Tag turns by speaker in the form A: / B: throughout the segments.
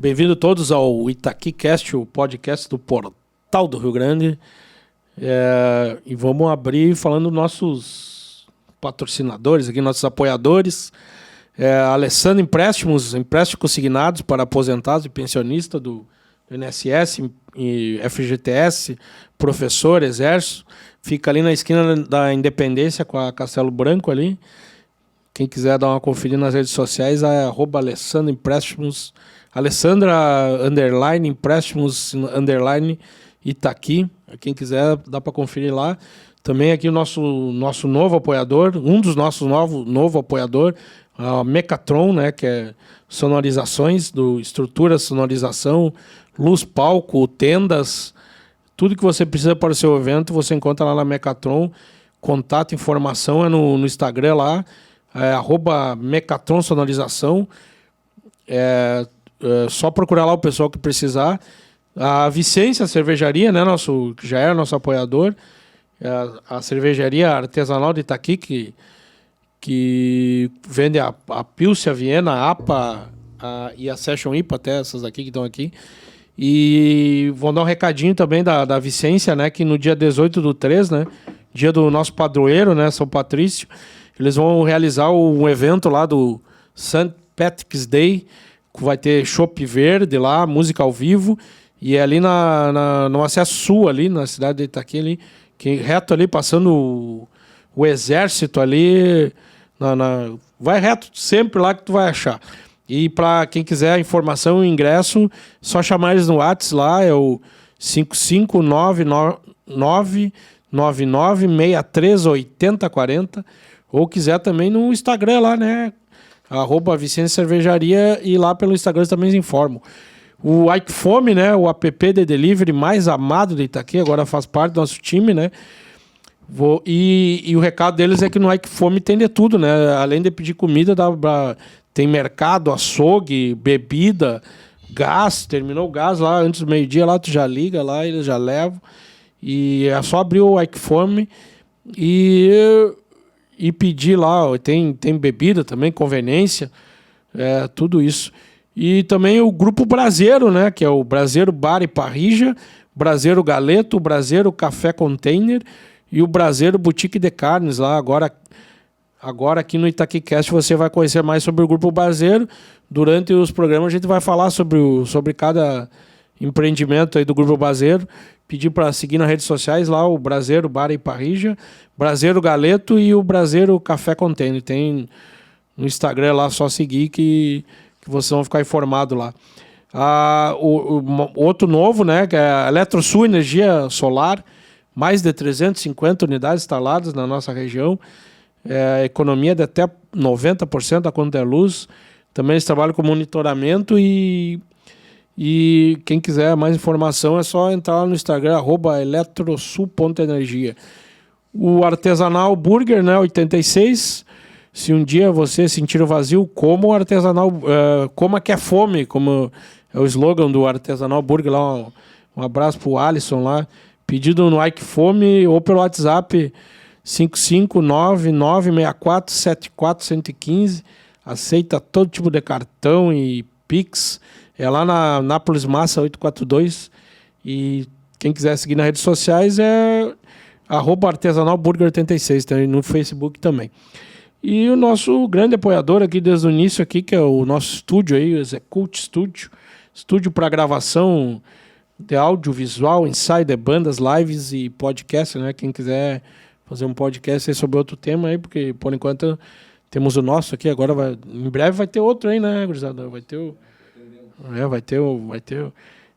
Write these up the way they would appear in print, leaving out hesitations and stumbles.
A: Bem-vindo todos ao ItaquiCast, o podcast do Portal do Rio Grande. E vamos abrir falando dos nossos patrocinadores, aqui, nossos apoiadores. Alessandro Empréstimos consignados para aposentados e pensionistas do INSS e FGTS, professor, exército. Fica ali na esquina da Independência com a Castelo Branco ali. Quem quiser dar uma conferida nas redes sociais é @Alessandro Empréstimos, Alessandra _Empréstimos Itaqui. Quem quiser dá para conferir lá. Também aqui o nosso novo apoiador, um dos nossos novo apoiador, a Mecatron, né, que é sonorizações, estrutura, sonorização, luz, palco, tendas, tudo que você precisa para o seu evento, você encontra lá na Mecatron. Contato, informação é no Instagram lá, @Mecatron Sonorização. Só procurar lá o pessoal que precisar. A Vicência Cervejaria, né, que já é nosso apoiador, a cervejaria artesanal de Itaqui, que vende a Pilsen, a Viena, a APA e a Session IPA, até essas aqui que estão aqui. E vou dar um recadinho também da Vicência, né, que no dia 18/3, né, dia do nosso padroeiro, né, São Patrício, eles vão realizar um evento lá do St. Patrick's Day, que vai ter chopp verde lá, música ao vivo, e é ali no acesso sul, ali na cidade de Itaqui, ali, que reto ali, passando o exército ali, vai reto sempre lá que tu vai achar. E para quem quiser informação e ingresso, só chamar eles no WhatsApp lá, é o 55999638040, ou quiser também no Instagram lá, né, @Vicência Cervejaria, e lá pelo Instagram também eles informam. O Ike-Fome, né, o app de delivery mais amado de Itaqui, agora faz parte do nosso time, né? E o recado deles é que no Ike-Fome tem de tudo, né? Além de pedir comida, tem mercado, açougue, bebida, gás. Terminou o gás lá, antes do meio-dia, lá tu já liga lá, eles já levam. E é só abrir o Ike-Fome e pedir lá. Tem bebida também, conveniência, tudo isso. E também o Grupo Braseiro, né, que é o Braseiro Bar e Parrija, Braseiro Galeto, Braseiro Café Container e o Braseiro Boutique de Carnes lá. Agora aqui no ItaquiCast você vai conhecer mais sobre o Grupo Braseiro. Durante os programas a gente vai falar sobre cada empreendimento aí do Grupo Braseiro. Pedir para seguir nas redes sociais lá o Braseiro Bar e Parrija, Braseiro Galeto e o Braseiro Café Container. Tem no Instagram lá, só seguir que vocês vão ficar informados lá. Outro novo, né, que é a Eletrosul Energia Solar, mais de 350 unidades instaladas na nossa região, economia de até 90% da conta de luz. Também eles trabalham com monitoramento e quem quiser mais informação é só entrar lá no Instagram, @eletrosul.energia. O Artesanal Burger, né, 86. Se um dia você sentir o vazio, coma o artesanal, coma que é fome, como é o slogan do Artesanal Burger lá. Um abraço pro Alisson lá. Pedido no Ike-Fome ou pelo WhatsApp 55994741115. Aceita todo tipo de cartão e Pix. É lá na Nápoles Massa 842. E quem quiser seguir nas redes sociais é @artesanalburger86, tem no Facebook também. E o nosso grande apoiador aqui desde o início aqui, que é o nosso estúdio aí, o Execute Studio, estúdio para gravação de audiovisual, ensaio de bandas, lives e podcast, né? Quem quiser fazer um podcast aí sobre outro tema aí, porque por enquanto temos o nosso aqui, agora em breve vai ter outro aí, né, gurizada? Vai ter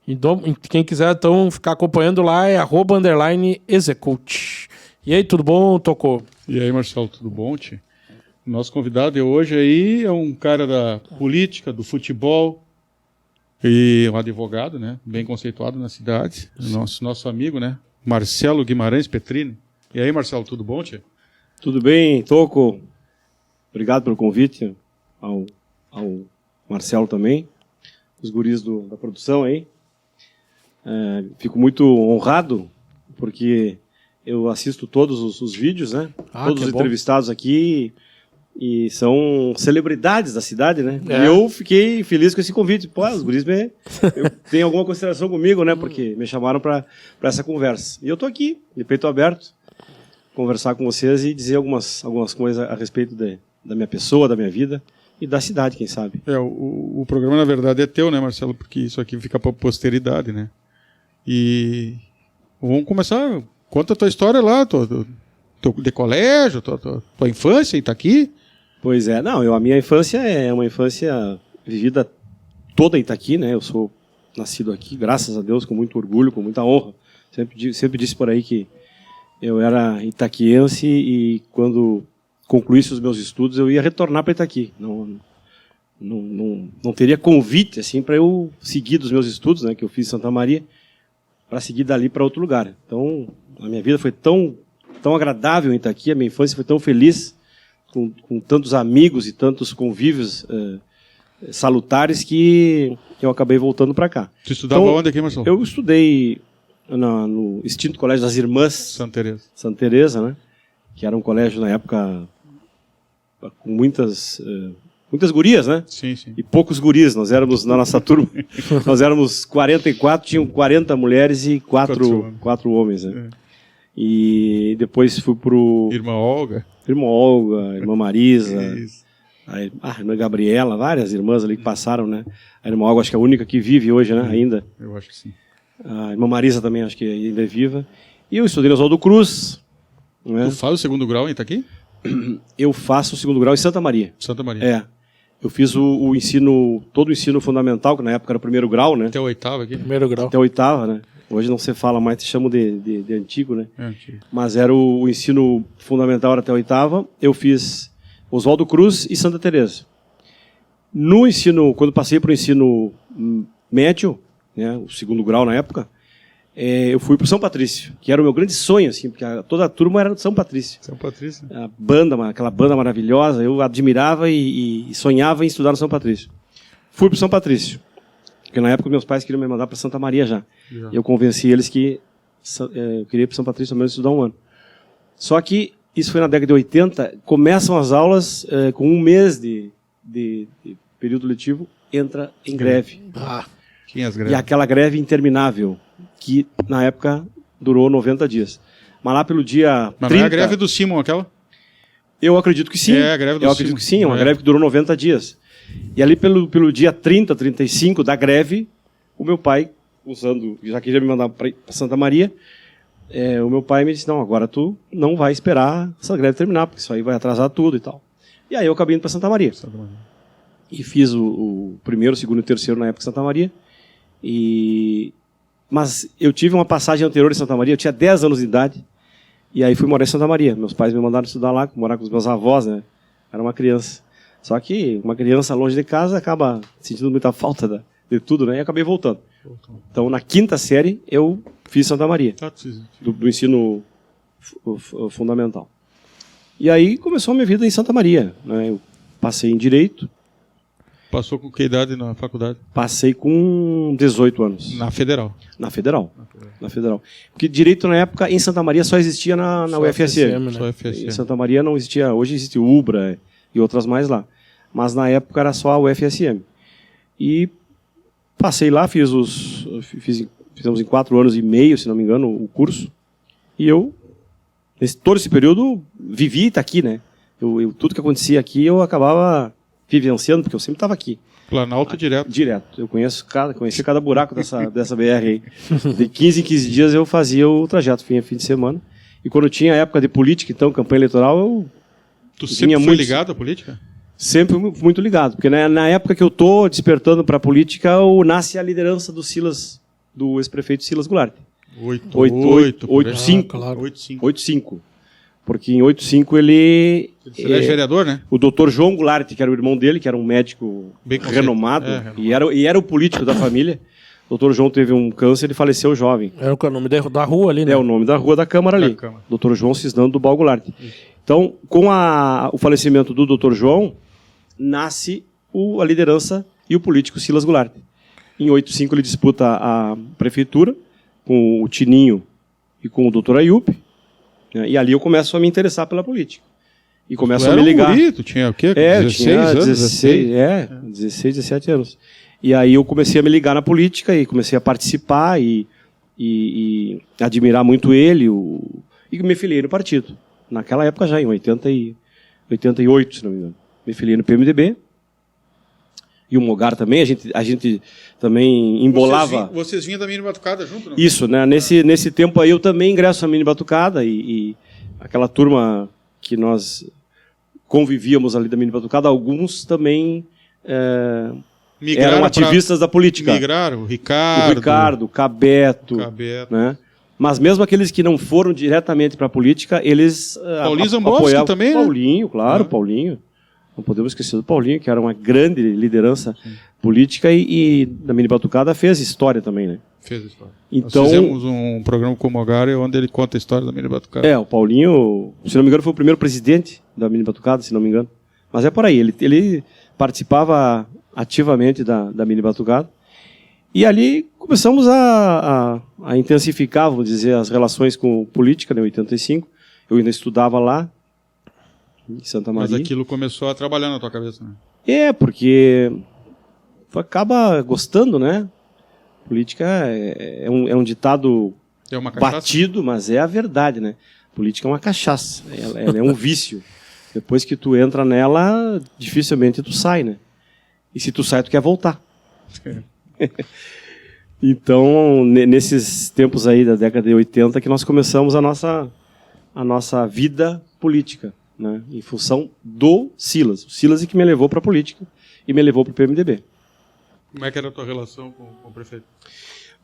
A: Então, quem quiser então ficar acompanhando lá é @_Execute. E aí, tudo bom, Tocô?
B: E aí, Marcelo, tudo bom, tio? Nosso convidado de hoje aí é um cara da política, do futebol, e um advogado, né, bem conceituado na cidade, nosso amigo, né, Marcelo Guimarães Petrini. E aí, Marcelo, tudo bom, tio?
C: Tudo bem, Toco. Obrigado pelo convite, ao Marcelo também, os guris da produção aí. Fico muito honrado, porque eu assisto todos os vídeos, né? Todos os entrevistados aqui. E são celebridades da cidade, né?
A: É.
C: E eu fiquei feliz com esse convite. Pô, os guris têm alguma consideração comigo, né? Porque me chamaram para essa conversa. E eu tô aqui, de peito aberto, conversar com vocês e dizer algumas coisas a respeito da minha pessoa, da minha vida e da cidade, quem sabe.
B: O programa, na verdade, é teu, né, Marcelo? Porque isso aqui fica para posteridade, né? E vamos começar. Conta a tua história lá, de colégio, tua infância, Itaqui.
C: Pois é, não, a minha infância é uma infância vivida toda em Itaqui, né? Eu sou nascido aqui, graças a Deus, com muito orgulho, com muita honra. Sempre disse por aí que eu era itaquiense e quando concluísse os meus estudos eu ia retornar para Itaqui. Não teria convite assim para eu seguir dos meus estudos, né? Que eu fiz em Santa Maria, para seguir dali para outro lugar. Então, a minha vida foi tão agradável em Itaqui, a minha infância foi tão feliz, com tantos amigos e tantos convívios salutares que eu acabei voltando para cá.
B: Tu estudava onde aqui, Marcelo?
C: Eu estudei no extinto Colégio das Irmãs Santa Teresa, né? Que era um colégio na época com muitas gurias, né?
B: Sim, sim.
C: E poucos guris. Nós éramos, na nossa turma, nós éramos 44, tinham 40 mulheres e 4 homens, né? E depois fui pro...
B: Irmã Olga,
C: irmã Marisa, a irmã Gabriela, várias irmãs ali que passaram, né? A irmã Olga acho que é a única que vive hoje, né? Ainda.
B: Eu acho que sim.
C: A irmã Marisa também acho que ainda é viva. E eu estudei no Oswaldo Cruz. Né?
B: Tu faz o segundo grau em Itaqui?
C: Eu faço o segundo grau em Santa Maria.
B: Santa Maria.
C: É. Eu fiz todo o ensino fundamental, que na época era o primeiro grau, né?
B: Até o oitavo aqui?
A: Primeiro grau.
C: Até a oitava, né? Hoje não se fala mais, te chamo de antigo, né?
B: É antigo.
C: Mas era o ensino fundamental até a oitava. Eu fiz Oswaldo Cruz e Santa Teresa. Quando passei para o ensino médio, né, o segundo grau na época, eu fui para São Patrício, que era o meu grande sonho, assim, porque toda a turma era de São Patrício.
B: São Patrício.
C: Aquela banda maravilhosa, eu admirava e sonhava em estudar no São Patrício. Fui para São Patrício, porque na época meus pais queriam me mandar para Santa Maria já. E eu convenci eles que eu queria ir para São Patrício ao menos estudar um ano. Só que isso foi na década de 80, começam as aulas com um mês de período letivo, entra em greve. E aquela greve interminável, que na época durou 90 dias. Mas lá pelo dia 30... Mas não é
B: a greve do Simon aquela?
C: Eu acredito que sim.
B: É a greve do
C: Eu acredito que sim, é uma greve que durou 90 dias. E ali pelo dia 30, 35 da greve, o meu pai, já queria me mandar para Santa Maria, o meu pai me disse, não, agora tu não vai esperar essa greve terminar, porque isso aí vai atrasar tudo e tal. E aí eu acabei indo para Santa Maria. E fiz o primeiro, segundo e terceiro na época em Santa Maria. Mas eu tive uma passagem anterior em Santa Maria, eu tinha 10 anos de idade, e aí fui morar em Santa Maria. Meus pais me mandaram estudar lá, morar com os meus avós, né? Era uma criança. Só que uma criança longe de casa acaba sentindo muita falta de tudo, né? E acabei voltando. Então, na 5ª série, eu fiz Santa Maria, do ensino fundamental. E aí começou a minha vida em Santa Maria, né? Eu passei em Direito.
B: Passou com que idade na faculdade?
C: Passei com 18 anos.
B: Na Federal?
C: Na Federal. Porque Direito, na época, em Santa Maria, só existia na UFSM.
A: Né?
B: Só UFSM.
C: Em Santa Maria não existia, hoje existe o UBRA e outras mais lá. Mas na época era só a UFSM. E passei lá, fizemos em 4 anos e meio, se não me engano, o curso. E eu, todo esse período, vivi Itaqui, né? Tudo que acontecia aqui, eu acabava vivenciando, porque eu sempre estava aqui.
B: Planalto direto?
C: Direto. Eu conheci cada buraco dessa BR aí. De 15 em 15 dias eu fazia o trajeto, fim de semana. E quando tinha época de política, então, campanha eleitoral,
B: Tu sempre foi ligado à política?
C: Sempre muito ligado. Porque na época que eu estou despertando para a política, nasce a liderança do ex-prefeito Silas Goulart. 85.
A: Claro.
C: 85. Porque em 85 ele
B: é vereador, né?
C: O doutor João Goulart, que era o irmão dele, que era um médico renomado, e era o político da família. O doutor João teve um câncer e faleceu jovem.
A: É o nome da rua ali, né?
C: É o nome da rua da Câmara ali. Doutor João Cisnando do Bal Goulart. Então, com o falecimento do doutor João, nasce a liderança e o político Silas Goulart. Em 85 ele disputa a prefeitura com o Tininho e com o doutor Ayup. E ali eu começo a me interessar pela política. e começam a me ligar.
B: Guri, tu tinha o quê?
C: Eu tinha 16, 17 anos. E aí eu comecei a me ligar na política e comecei a participar e admirar muito ele e me filiei no partido. Naquela época já, em 88, se não me engano. Me filiei no PMDB. E o Mogar também, a gente também embolava...
B: Vocês vinham da Mini Batucada junto, não?
C: Isso, né? Nesse tempo aí eu também ingresso na Mini Batucada e aquela turma que nós convivíamos ali da Mini Batucada, alguns também eram ativistas da política.
B: Migraram, o Ricardo,
C: Cabeto. Né? Mas mesmo aqueles que não foram diretamente para a política, eles
B: Paulinho Zambowski também, né?
C: Paulinho, claro, Paulinho. Não podemos esquecer do Paulinho, que era uma grande liderança política e na Mini Batucada fez história também, né?
B: Fez história.
C: Então,
B: nós fizemos um programa com o Mogar onde ele conta a história da Mini Batucada.
C: O Paulinho, se não me engano, foi o primeiro presidente da Mini Batucada, se não me engano. Mas é por aí, ele participava ativamente da Mini Batucada. E ali começamos a intensificar, vamos dizer, as relações com política, né, em 85. Eu ainda estudava lá, em Santa Maria.
B: Mas aquilo começou a trabalhar na tua cabeça, né?
C: Porque tu acaba gostando, né? Política é um ditado batido, mas é a verdade, né? Política é uma cachaça, ela é um vício. Depois que tu entra nela, dificilmente tu sai, né? E se tu sai, tu quer voltar. Então, nesses tempos aí da década de 80 que nós começamos a nossa vida política, né? Em função do Silas. O Silas é que me levou para a política e me levou para o PMDB.
B: Como é que era a tua relação com o prefeito?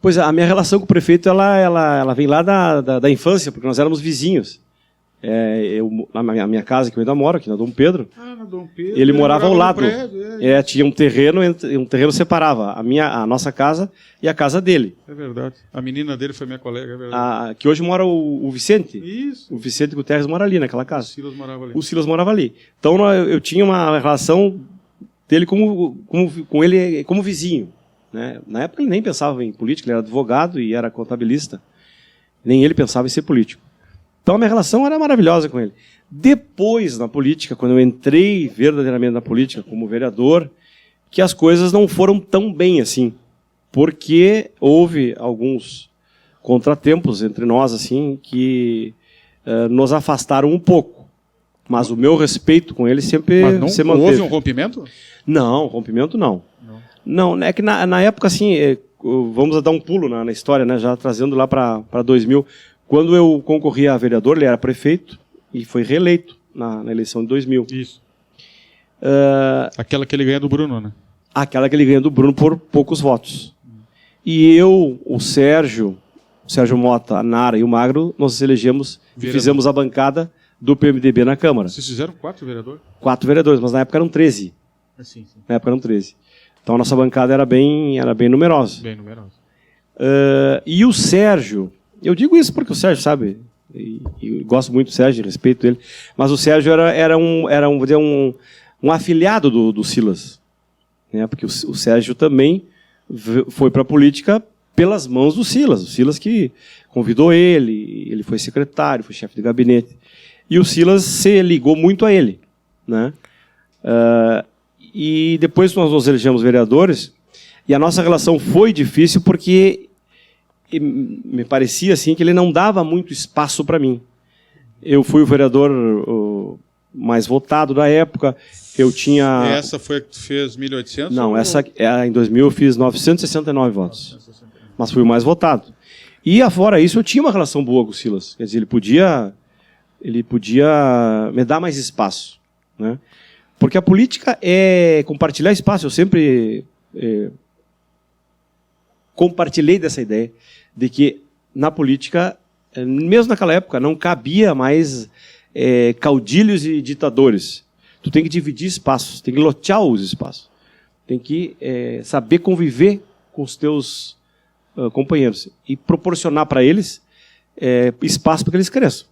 C: Pois a minha relação com o prefeito ela vem lá da infância, porque nós éramos vizinhos. Na minha casa, que eu ainda moro, aqui na Dom Pedro,
B: na Dom Pedro
C: ele morava ao lado.
B: Prédio,
C: tinha um terreno separava a nossa casa e a casa dele.
B: É verdade. A menina dele foi minha colega, é verdade.
C: Que hoje mora o Vicente.
B: Isso.
C: O Vicente Guterres mora ali, naquela casa.
B: O
C: Silas morava ali. Então eu tinha uma relação dele com ele como vizinho. Né? Na época ele nem pensava em política, ele era advogado e era contabilista. Nem ele pensava em ser político. Então a minha relação era maravilhosa com ele. Depois, na política, quando eu entrei verdadeiramente na política como vereador, que as coisas não foram tão bem assim. Porque houve alguns contratempos entre nós assim que nos afastaram um pouco. Mas o meu respeito com ele sempre se manteve.
B: Houve um rompimento?
C: Não, rompimento não. Não, é que na época, assim, vamos dar um pulo na história, né, já trazendo lá para 2000. Quando eu concorri a vereador, ele era prefeito e foi reeleito na eleição de 2000.
B: Isso. Aquela que ele ganha do Bruno, né?
C: Aquela que ele ganha do Bruno por poucos votos. E eu, o Sérgio Mota, a Nara e o Magro, nós elegemos e fizemos a bancada do PMDB na Câmara.
B: Vocês fizeram 4 vereadores?
C: 4 vereadores, mas na época eram 13.
B: Sim.
C: Na época eram 13. Então a nossa bancada era bem numerosa.
B: Bem numerosa.
C: E o Sérgio, eu digo isso porque o Sérgio sabe, e gosto muito do Sérgio, respeito ele, mas o Sérgio era um afiliado do Silas, né? Porque o Sérgio também foi para a política pelas mãos do Silas. O Silas que convidou ele foi secretário, foi chefe de gabinete, e o Silas se ligou muito a ele, né? E depois nós nos elegemos vereadores, e a nossa relação foi difícil porque me parecia assim que ele não dava muito espaço para mim. Eu fui o vereador mais votado da época. Eu tinha...
B: Essa foi a que tu fez 1.800?
C: Não, em 2000 eu fiz 969 votos. Mas fui o mais votado. E afora isso eu tinha uma relação boa com o Silas. Quer dizer, ele podia me dar mais espaço, né? Porque a política é compartilhar espaço. Eu sempre compartilhei dessa ideia de que na política, mesmo naquela época, não cabia mais caudilhos e ditadores. Tu tem que dividir espaços, tem que lotear os espaços. Tem que saber conviver com os teus companheiros e proporcionar para eles espaço para que eles cresçam.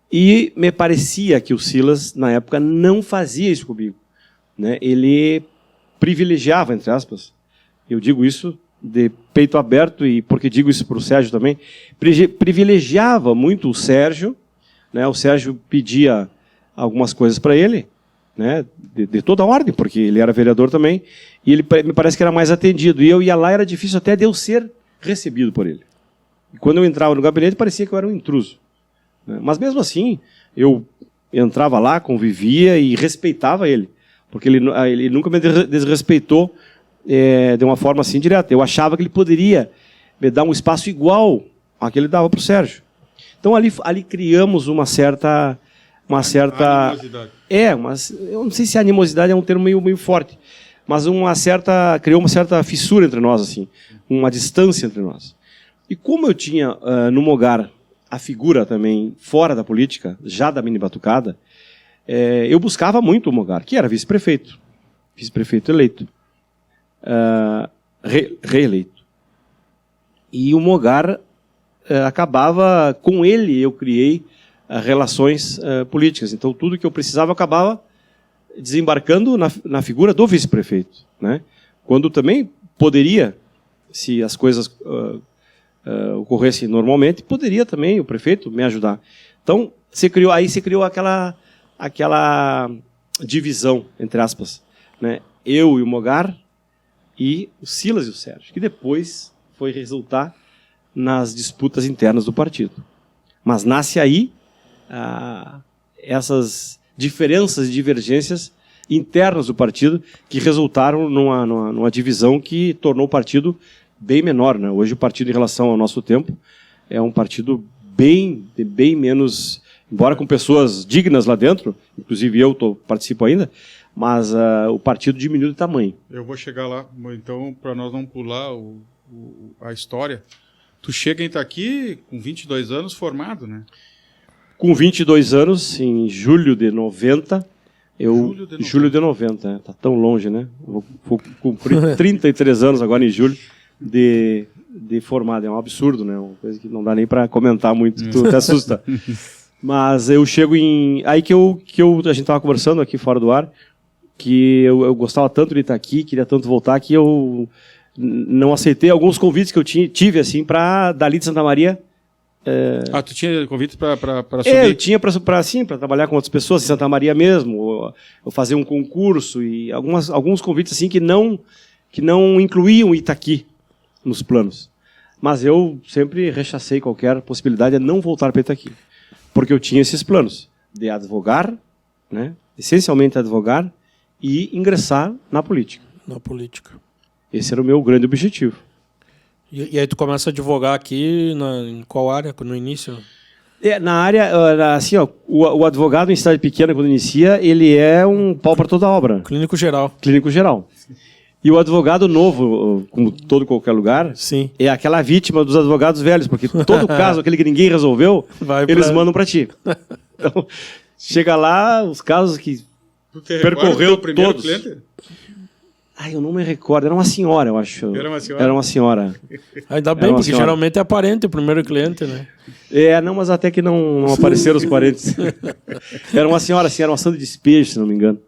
C: E me parecia que o Silas, na época, não fazia isso comigo, né? Ele privilegiava, entre aspas, eu digo isso de peito aberto, e porque digo isso para o Sérgio também, privilegiava muito o Sérgio, né? O Sérgio pedia algumas coisas para ele, né, de toda ordem, porque ele era vereador também, e ele me parece que era mais atendido. E eu ia lá, era difícil até de eu ser recebido por ele. E quando eu entrava no gabinete, parecia que eu era um intruso. Né? Mas mesmo assim, eu entrava lá, convivia e respeitava ele, porque ele nunca me desrespeitou de uma forma assim direta. Eu achava que ele poderia me dar um espaço igual ao que ele dava para o Sérgio. Então ali criamos uma certa animosidade. Mas eu não sei se animosidade é um termo meio forte, mas criou uma certa fissura entre nós, assim, uma distância entre nós. E como eu tinha no Mogar a figura também fora da política, já da mini batucada, eu buscava muito o Mogar, que era vice-prefeito eleito, reeleito. E o Mogar acabava, com ele eu criei relações políticas. Então tudo que eu precisava acabava desembarcando na figura do vice-prefeito, né? Quando também poderia, se as coisas ocorressem normalmente, poderia também o prefeito me ajudar. Então se criou aquela divisão, entre aspas, né? Eu e o Mogar e o Silas e o Sérgio, que depois foi resultar nas disputas internas do partido. Mas nasce aí essas diferenças e divergências internas do partido que resultaram numa divisão que tornou o partido bem menor, né? Hoje o partido, em relação ao nosso tempo, é um partido bem menos, embora com pessoas dignas lá dentro, inclusive eu participo ainda, mas o partido diminuiu de tamanho.
B: Eu vou chegar lá, então, para nós não pular a história. Tu chega em Itaqui com 22 anos formado, né?
C: Com 22 anos, em julho de 90, Julho de 90, tá tão longe, né? Vou cumprir 33 anos agora em julho de formado. É um absurdo, né? Uma coisa que não dá nem para comentar muito, tu te assusta. Mas eu chego aí que a gente estava conversando aqui fora do ar, que eu gostava tanto de estar aqui, queria tanto voltar, que eu não aceitei alguns convites que eu tive assim para dali de Santa Maria.
B: Tu tinha convites para subir?
C: Eu tinha para trabalhar com outras pessoas em Santa Maria mesmo, ou fazer um concurso e alguns convites assim que não incluíam Itaqui nos planos. Mas eu sempre rechacei qualquer possibilidade de não voltar para Itaqui, porque eu tinha esses planos de advogar, né, essencialmente advogar e ingressar na política.
A: Na política.
C: Esse era o meu grande objetivo.
A: E aí tu começa a advogar aqui em qual área, no início?
C: Na área, assim, ó, o advogado em cidade pequena, quando inicia, ele é um pau para toda obra.
A: Clínico geral.
C: Clínico geral. E o advogado novo, como todo qualquer lugar,
A: sim,
C: é aquela vítima dos advogados velhos, porque todo caso, aquele que ninguém resolveu, eles mandam para ti. Então, chega lá, os casos que percorreu todos. Cliente? Eu não me recordo. Era uma senhora, eu acho. Era uma senhora.
A: Ainda bem, porque geralmente é parente o primeiro cliente, né?
C: Mas até que não apareceram os parentes. Era uma senhora, assim, era uma ação de despejo, se não me engano.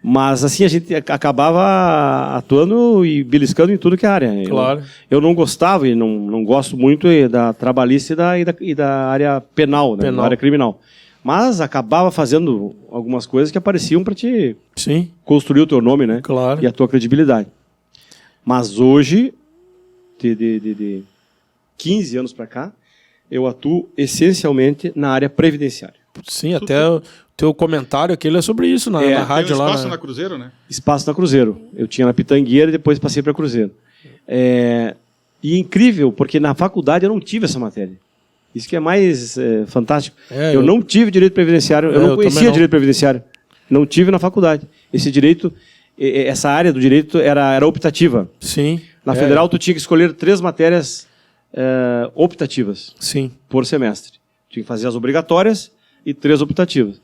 C: Mas, assim, a gente acabava atuando e beliscando em tudo que é área.
A: Claro.
C: Eu não gostava e não gosto muito da trabalhista e da área penal, né? Da área criminal. Mas acabava fazendo algumas coisas que apareciam para te construir o teu nome, né?
A: Claro.
C: E a tua credibilidade. Mas hoje, de 15 anos para cá, eu atuo essencialmente na área previdenciária.
A: Sim, até o teu comentário aquele é sobre isso na rádio lá.
B: Espaço na Cruzeiro, né?
C: Espaço na Cruzeiro. Eu tinha na Pitangueira e depois passei para Cruzeiro. E incrível, porque na faculdade eu não tive essa matéria. Isso que é mais fantástico. Eu não tive direito previdenciário, eu não conhecia direito previdenciário. Não tive na faculdade. Esse direito, essa área do direito era optativa.
A: Sim.
C: Na Federal tu tinha que escolher 3 matérias optativas.
A: Sim.
C: Por semestre. Tinha que fazer as obrigatórias e 3 optativas.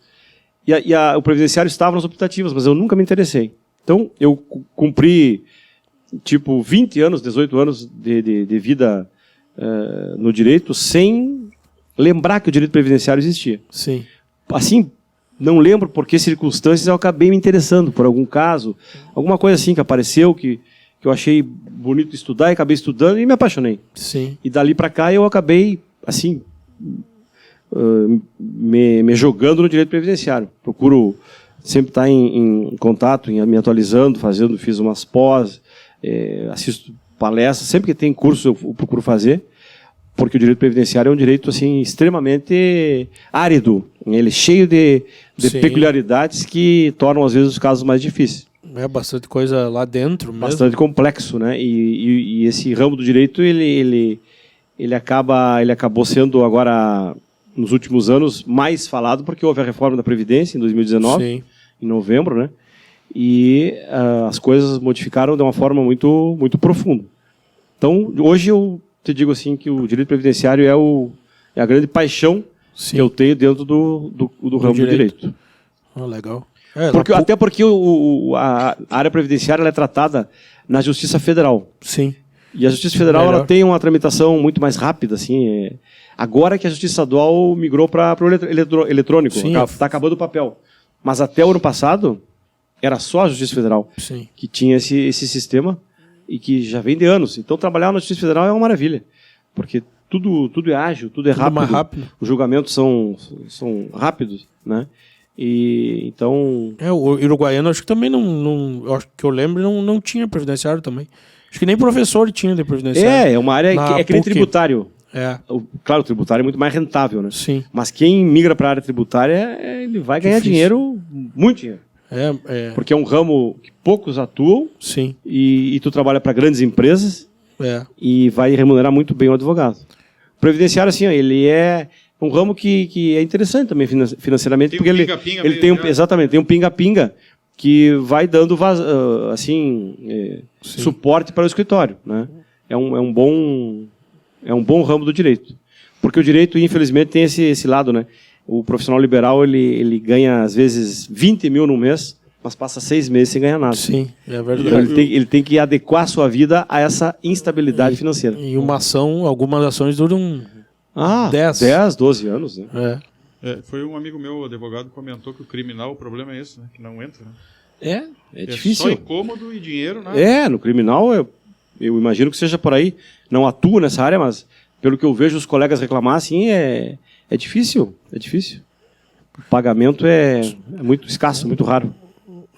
C: E o previdenciário estava nas optativas, mas eu nunca me interessei. Então eu cumpri 20 anos, 18 anos de vida no direito sem lembrar que o direito previdenciário existia.
A: Sim.
C: Assim, não lembro por que circunstâncias eu acabei me interessando por algum caso, alguma coisa assim que apareceu que eu achei bonito estudar e acabei estudando e me apaixonei.
A: Sim.
C: E dali para cá eu acabei assim me jogando no direito previdenciário. Procuro sempre estar em contato, me atualizando, fiz umas pós, assisto palestras, sempre que tem curso eu procuro fazer, porque o direito previdenciário é um direito assim, extremamente árido, ele é cheio de peculiaridades que tornam às vezes os casos mais difíceis.
A: É bastante coisa lá dentro mesmo.
C: Bastante complexo, né? E esse ramo do direito ele acabou sendo agora nos últimos anos mais falado porque houve a reforma da Previdência em 2019,
A: Sim.
C: em novembro, né? E as coisas modificaram de uma forma muito, muito profunda. Então, hoje eu te digo assim que o direito previdenciário é a grande paixão
A: Sim.
C: que eu tenho dentro do ramo do direito.
A: Legal.
C: Até porque a área previdenciária ela é tratada na Justiça Federal.
A: Sim.
C: E a Justiça Federal ela tem uma tramitação muito mais rápida, assim. Agora que a Justiça Estadual migrou para o eletrônico, está acabando o papel. Mas até o ano passado era só a Justiça Federal que tinha esse sistema e que já vem de anos. Então trabalhar na Justiça Federal é uma maravilha, porque tudo é ágil, tudo é rápido.
A: Mais rápido.
C: Os julgamentos são rápidos, né? E então
A: o uruguaiano acho que também não acho que eu lembro não tinha previdenciário também. Acho que nem professor tinha de previdenciário.
C: É uma área que nem tributário. Claro, o tributário é muito mais rentável, né?
A: Sim.
C: Mas quem migra para a área tributária, ele vai ganhar dinheiro, muito dinheiro. Porque é um ramo que poucos atuam.
A: Sim.
C: E tu trabalha para grandes empresas e vai remunerar muito bem o advogado. O previdenciário, assim, ele é um ramo que é interessante também financeiramente,
B: tem
C: porque ele tem exatamente, tem um pinga-pinga que vai dando suporte para o escritório, né? É um bom ramo do direito, porque o direito infelizmente tem esse lado, né? O profissional liberal ele ganha às vezes 20 mil no mês, mas passa 6 meses sem ganhar nada.
A: Sim, é verdade.
C: Então, ele tem que adequar a sua vida a essa instabilidade financeira.
A: E algumas ações duram
C: 10, 12 anos, né?
B: Foi um amigo meu, advogado, comentou que o criminal, o problema é esse, né? Que não entra, né?
C: É difícil.
B: Só incômodo e dinheiro, né?
C: No criminal, eu imagino que seja por aí. Não atuo nessa área, mas pelo que eu vejo os colegas reclamar, assim, é difícil. É difícil. O pagamento é muito escasso, muito raro.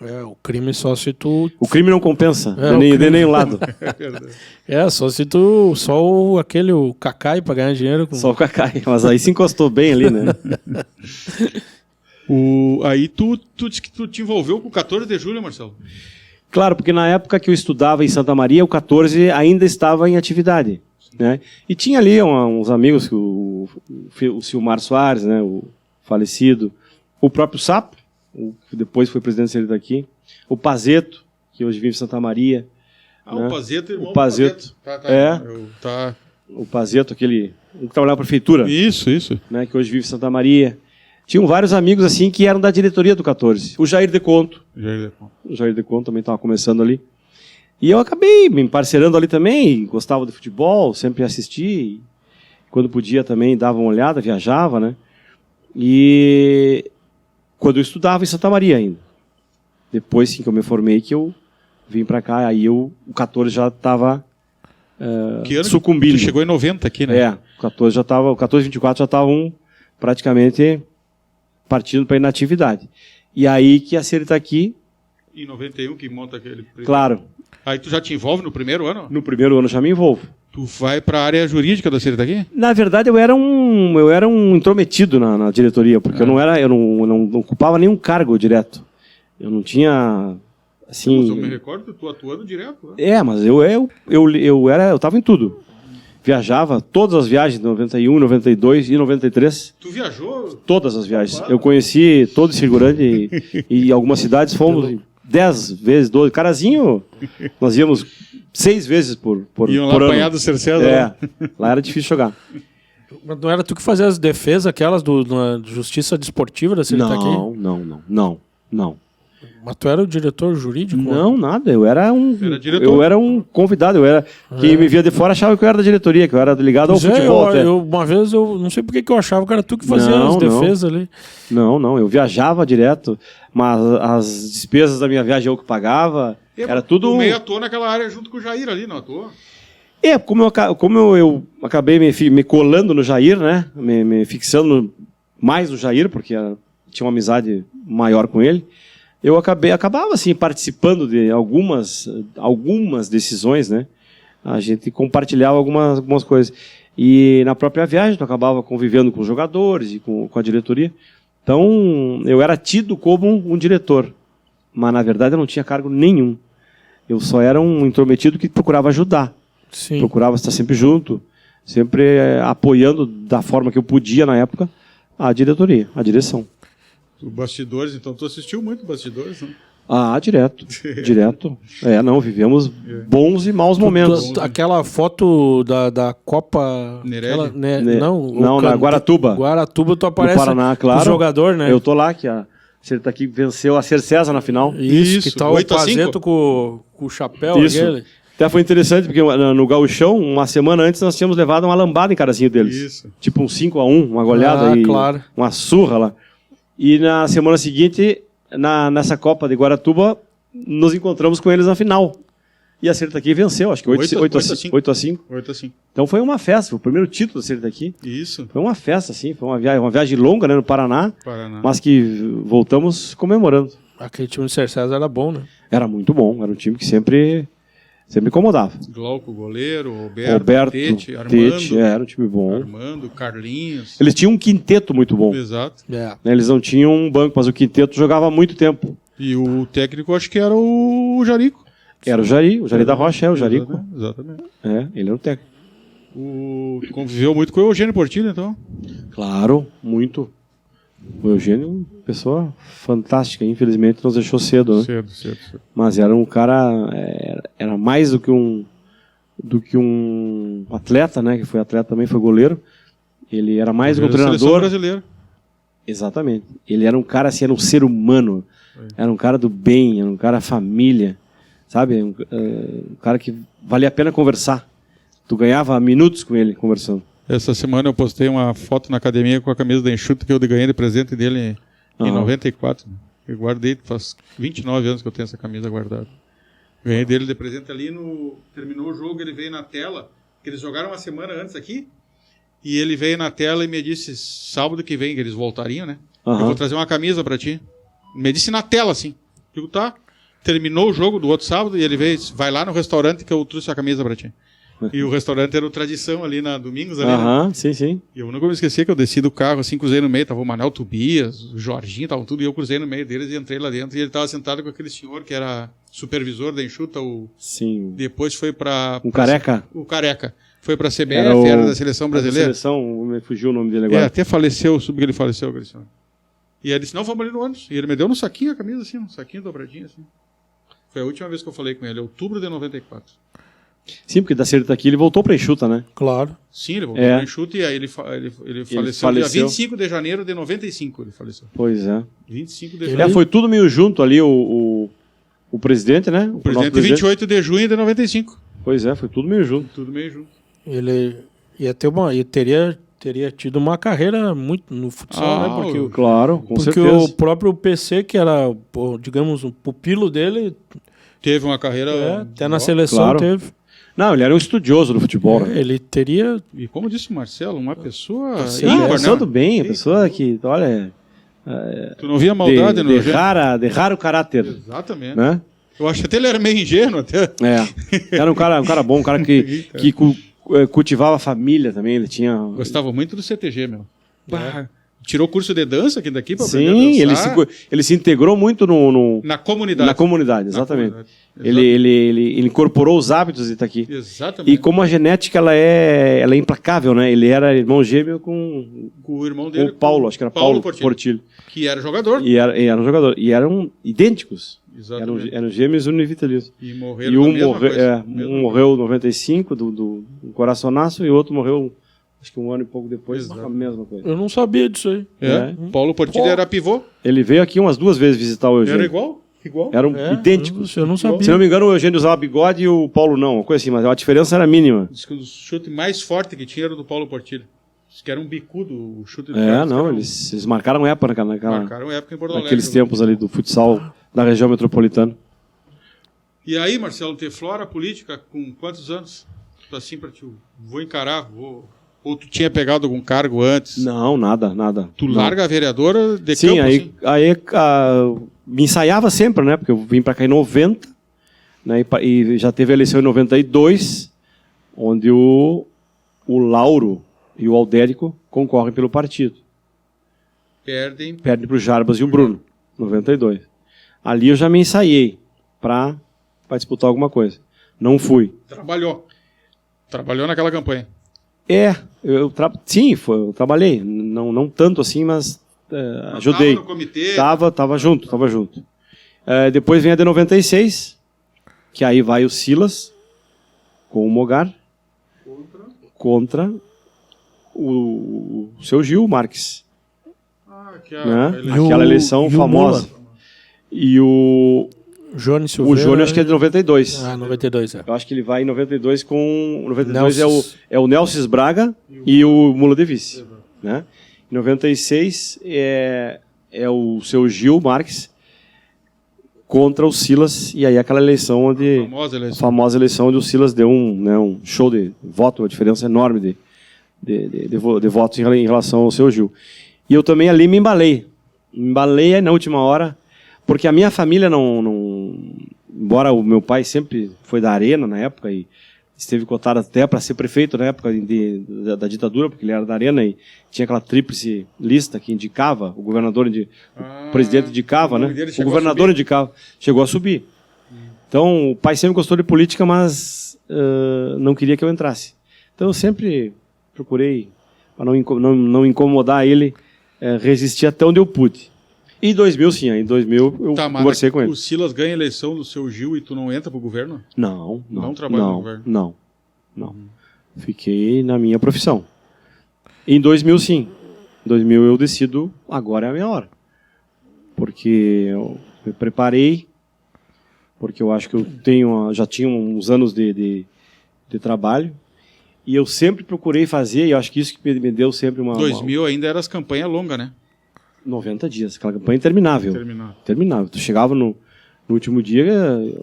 A: O crime só se tu...
C: O crime não compensa, de nenhum lado.
A: Só se tu... Só o cacai pra ganhar dinheiro.
C: Só o cacai, mas aí se encostou bem ali, né?
B: Aí tu disse que tu te envolveu com o 14 de julho, Marcelo?
C: Claro, porque na época que eu estudava em Santa Maria, o 14 ainda estava em atividade, né? E tinha ali uns amigos, o Silmar Soares, né, o falecido, o próprio Sapo, que depois foi presidente dele daqui, o Pazeto, que hoje vive em Santa Maria.
B: Né? O Pazeto, irmão
C: do Pazeto. O Pazeto, aquele que trabalhava na prefeitura.
B: Isso.
C: Né, que hoje vive em Santa Maria. Tinham vários amigos assim que eram da diretoria do 14. O Jair de Conto. O Jair de Conto também estava começando ali. E eu acabei me parcerando ali também, gostava de futebol, sempre assisti. Quando podia também dava uma olhada, viajava, né? E quando eu estudava em Santa Maria ainda. Depois sim, que eu me formei, que eu vim para cá, aí o 14 já estava sucumbindo.
B: Tu chegou em 90 aqui, né?
C: O 14 e 24 já estavam praticamente partindo para inatividade. E aí que a Ceri está aqui.
B: Em 91 que monta aquele...
C: Claro.
B: Aí tu já te envolve no primeiro ano?
C: No primeiro ano já me envolvo.
B: Tu vai para a área jurídica da Ceri está aqui?
C: Na verdade eu era um intrometido na diretoria, porque eu não ocupava nenhum cargo direto. Eu não tinha... Assim,
B: mas eu me recordo, tu atuando direto. Né?
C: Mas eu estava em tudo. Viajava todas as viagens de 91, 92 e 93.
B: Tu viajou?
C: Todas as viagens. Claro. Eu conheci todo esse Rio Grande e algumas cidades fomos 10 vezes, 12. Carazinho, nós íamos 6 vezes por
B: Iam lá
C: ano.
B: apanhar do Cercelo.
C: Lá era difícil jogar.
A: Mas não era tu que fazia as defesas, aquelas na Justiça Desportiva da Ceri aqui?
C: Não.
A: Mas tu era o diretor jurídico?
C: Não, nada. Eu era um convidado. Quem me via de fora achava que eu era da diretoria, que eu era ligado ao futebol.
A: Uma vez eu não sei porque que eu achava que era tu que fazia as defesas ali.
C: Não. Eu viajava direto, mas as despesas da minha viagem eu que pagava. Era tudo.
B: Tu meio atuou naquela área junto com o Jair ali, não atuou?
C: Como eu acabei me colando no Jair, né? Me fixando mais no Jair, porque tinha uma amizade maior com ele, eu acabava assim, participando de algumas decisões, né? A gente compartilhava algumas coisas. E na própria viagem, eu acabava convivendo com os jogadores e com a diretoria. Então, eu era tido como um diretor, mas na verdade eu não tinha cargo nenhum. Eu só era um intrometido que procurava ajudar.
A: Sim.
C: Procurava estar sempre junto, sempre apoiando da forma que eu podia na época a diretoria, a direção.
B: Os bastidores, então tu assistiu muito bastidores, né?
C: Direto. Vivemos bons e maus momentos.
A: Aquela foto da Copa...
B: Nerelli?
C: Na Guaratuba.
A: Guaratuba, tu aparece
C: no Paraná, claro.
A: o jogador, né?
C: Eu tô lá, que ele tá aqui, venceu a Ser César na final.
A: Isso, que tá o
B: 8-5.
A: Pazeto com o chapéu
C: Isso.
A: aquele.
C: Até foi interessante, porque no Gauchão, uma semana antes, nós tínhamos levado uma lambada em carazinho deles.
B: Isso.
C: Tipo um 5-1, uma goleada e
A: claro.
C: uma surra lá. E na semana seguinte, nessa Copa de Guaratuba, nos encontramos com eles na final. E a Sertaqui venceu, acho que 8-5.
B: 8-5.
C: Então foi uma festa, foi o primeiro título da Sertaqui.
B: Isso.
C: Foi uma festa, assim, foi uma viagem longa, né, no Paraná,
B: Paraná.
C: mas que voltamos comemorando.
A: Aquele time do Ser César era bom, né?
C: Era muito bom, era um time que sempre incomodava.
B: Glauco, goleiro,
C: Alberto,
B: Tete, Armando.
C: era um time bom.
B: Armando, Carlinhos.
C: Eles tinham um quinteto muito bom.
B: Exato.
A: É.
C: Né, eles não tinham um banco, mas o quinteto jogava há muito tempo.
B: E o técnico, acho que era o Jarico.
C: Era o Jari da Rocha, o Jarico.
B: Exatamente.
C: Ele era o técnico.
B: Conviveu muito com o Eugênio Portillo, então.
C: Claro, muito. O Eugênio, pessoa fantástica, infelizmente nos deixou cedo, né?
B: Cedo.
C: Mas era um cara, era mais do que um atleta, né? Que foi atleta também, foi goleiro. Ele era mais do que um treinador.
B: Brasileira.
C: Exatamente. Ele era um cara assim, era um ser humano. Era um cara do bem, era um cara família. Sabe? Um cara que valia a pena conversar. Tu ganhava minutos com ele conversando.
B: Essa semana eu postei uma foto na academia com a camisa da Enxuta que eu ganhei de presente dele em 94. Eu guardei, faz 29 anos que eu tenho essa camisa guardada. Ganhei dele de presente ali terminou o jogo, ele veio na tela, que eles jogaram uma semana antes aqui, e ele veio na tela e me disse, sábado que vem, que eles voltariam, né? Eu vou trazer uma camisa pra ti. Me disse na tela, assim. Digo, tá. Terminou o jogo do outro sábado e ele veio, vai lá no restaurante que eu trouxe a camisa pra ti. E o restaurante era o Tradição ali na Domingos. Ali, né?
C: Sim.
B: E eu nunca me esqueci que eu desci do carro, assim, cruzei no meio, tava o Manel Tobias, o Jorginho, estavam tudo, e eu cruzei no meio deles e entrei lá dentro, e ele tava sentado com aquele senhor que era supervisor da Enxuta,
C: Sim.
B: Depois foi pra...
C: Careca?
B: O Careca. Foi pra CBF, era da Seleção Brasileira.
C: Me fugiu o nome dele agora.
B: Até faleceu, soube que ele faleceu, aquele senhor. E ele disse, não, vamos ali no ônibus. E ele me deu no saquinho a camisa, assim, um saquinho dobradinho, assim. Foi a última vez que eu falei com ele, outubro de 94.
C: Sim, porque da Sertaqui ele voltou para Enxuta, né?
A: Claro.
B: Sim, ele voltou para Enxuta e aí ele faleceu dia 25 de janeiro de 95, ele faleceu.
C: Pois é.
B: 25 de janeiro.
C: Foi tudo meio junto ali, o presidente, né?
B: O presidente 28 de junho de 95.
C: Pois é, foi tudo meio junto.
B: Tudo meio junto.
A: Ele teria tido uma carreira muito no futsal, né? Porque
C: claro, com
A: porque
C: certeza.
A: O próprio PC, que era, digamos, um pupilo dele,
B: teve uma carreira...
A: até na seleção teve.
C: Não, ele era um estudioso do futebol. Né?
A: Ele teria...
B: E como disse o Marcelo, uma pessoa...
C: Pessoa do bem, pessoa que, olha...
B: Tu não via maldade no
C: de raro caráter.
B: Exatamente.
C: Né?
B: Eu acho que até ele era meio ingênuo. Até.
C: Era um cara bom, um cara que cultivava a família também. Ele tinha...
B: Gostava muito do CTG, meu. Tirou curso de dança aqui daqui para aprender a dançar.
C: Sim, ele se integrou muito
B: na comunidade.
C: Na comunidade, exatamente. Ele incorporou os hábitos de estar aqui.
B: Exatamente.
C: E como a genética ela é implacável, né? Ele era irmão gêmeo com
B: o irmão dele,
C: com o Paulo, acho que era Paulo Portillo.
B: Que era jogador.
C: E era um jogador. E eram idênticos.
B: Exatamente.
C: Eram gêmeos univitelinos.
B: E morreram
C: um morreu em 95 do coraçonaço e o outro morreu... Acho que um ano e pouco depois, a mesma coisa.
A: Eu não sabia disso aí.
B: Paulo Portillo era pivô.
C: Ele veio aqui umas 2 vezes visitar o Eugênio.
B: Era igual?
C: Eram idênticos.
A: Eu não sabia.
C: Se não me engano, o Eugênio usava bigode e o Paulo não. Uma coisa assim, mas a diferença era mínima.
B: Diz que o chute mais forte que tinha era do Paulo Portillo. Diz que era um bicudo o chute do
C: eles marcaram época
B: marcaram época em Porto Alegre.
C: Naqueles tempos ali do futsal da região metropolitana.
B: E aí, Marcelo, te flora a política com quantos anos? assim para ti, vou encarar, ou tu tinha pegado algum cargo antes?
C: Não, nada.
B: Tu
C: Não.
B: larga a vereadora de
C: Sim,
B: campo, assim?
C: aí me ensaiava sempre, né? Porque eu vim para cá em 90, né? E já teve a eleição em 92, onde o Lauro e o Aldérico concorrem pelo partido.
B: Perdem
C: Para o Jarbas e o Bruno, 92. Ali eu já me ensaiei para disputar alguma coisa. Não fui.
B: Trabalhou naquela campanha.
C: Sim, eu trabalhei. Não tanto assim, mas ajudei.
B: Tava no comitê?
C: Tava junto. Depois vem a de 96, que aí vai o Silas com o Mogar contra o seu Gil Marques. Aquela eleição famosa. E o
A: Jônio Silveira.
C: O Jônio acho que é de 92.
A: 92, é.
C: Eu acho que ele vai em 92 com... 92
A: Nelson.
C: é o Nelson Braga e o Mula de Vice. Né? Em 96 é o seu Gil Marques contra o Silas, e aí aquela eleição onde... A famosa eleição onde o Silas deu um show de voto, uma diferença enorme de votos em relação ao seu Gil. E eu também ali me embalei. Me embalei aí na última hora, porque a minha família embora o meu pai sempre foi da Arena na época e esteve cotado até para ser prefeito na época da ditadura, porque ele era da Arena e tinha aquela tríplice lista que indicava, o governador, o presidente indicava, né? O governador indicava, chegou a subir. Então o pai sempre gostou de política, mas não queria que eu entrasse. Então eu sempre procurei, para não incomodar ele, resistir até onde eu pude. E em 2000, sim, em 2000 eu conversei com ele.
B: O Silas ganha a eleição do seu Gil e tu não entra pro governo?
C: Não.
B: Não trabalha no governo?
C: Não. Fiquei na minha profissão. Em 2000, sim. Em 2000 eu decido, agora é a minha hora. Porque eu me preparei, porque eu acho que eu já tinha uns anos de trabalho, e eu sempre procurei fazer, e eu acho que isso que me deu sempre uma...
B: 2000 ainda era as campanhas longas, né?
C: 90 dias, aquela campanha interminável. Terminável. Tu chegava no último dia,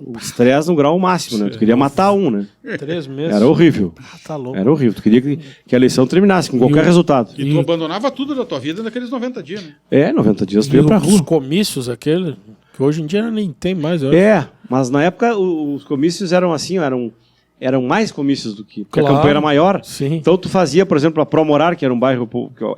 C: o estresse no grau máximo, né? Tu queria matar né?
A: 3 meses.
C: Era horrível.
A: Tá louco.
C: Era horrível. Tu queria que a eleição terminasse com qualquer resultado.
B: E tu abandonava tudo da tua vida naqueles 90 dias, né?
C: 90 dias tu ia pra rua.
A: Os comícios, que hoje em dia nem tem mais. Eu acho.
C: Mas na época os comícios eram assim, eram mais comícios do que... Porque
A: Claro,
C: a campanha era maior.
A: Sim.
C: Então tu fazia, por exemplo, a Promorar, que era um bairro...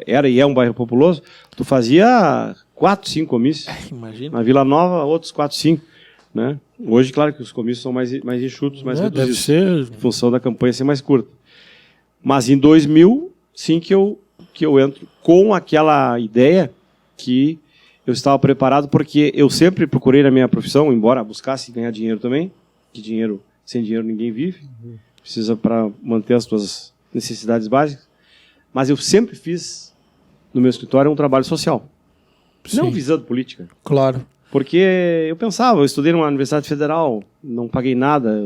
C: Era e é um bairro populoso, tu fazia 4, 5 comícios.
A: Imagina.
C: Na Vila Nova, outros 4, 5. Né? Hoje, claro que os comícios são mais enxutos, mais reduzidos.
A: Deve ser...
C: Em função da campanha ser mais curta. Mas em 2000, sim que eu entro com aquela ideia que eu estava preparado, porque eu sempre procurei na minha profissão, embora buscasse ganhar dinheiro também, que sem dinheiro ninguém vive, precisa para manter as suas necessidades básicas, mas eu sempre fiz no meu escritório um trabalho social.
A: Sim.
C: Não visando política.
A: Claro.
C: Porque eu pensava, eu estudei numa universidade federal, não paguei nada.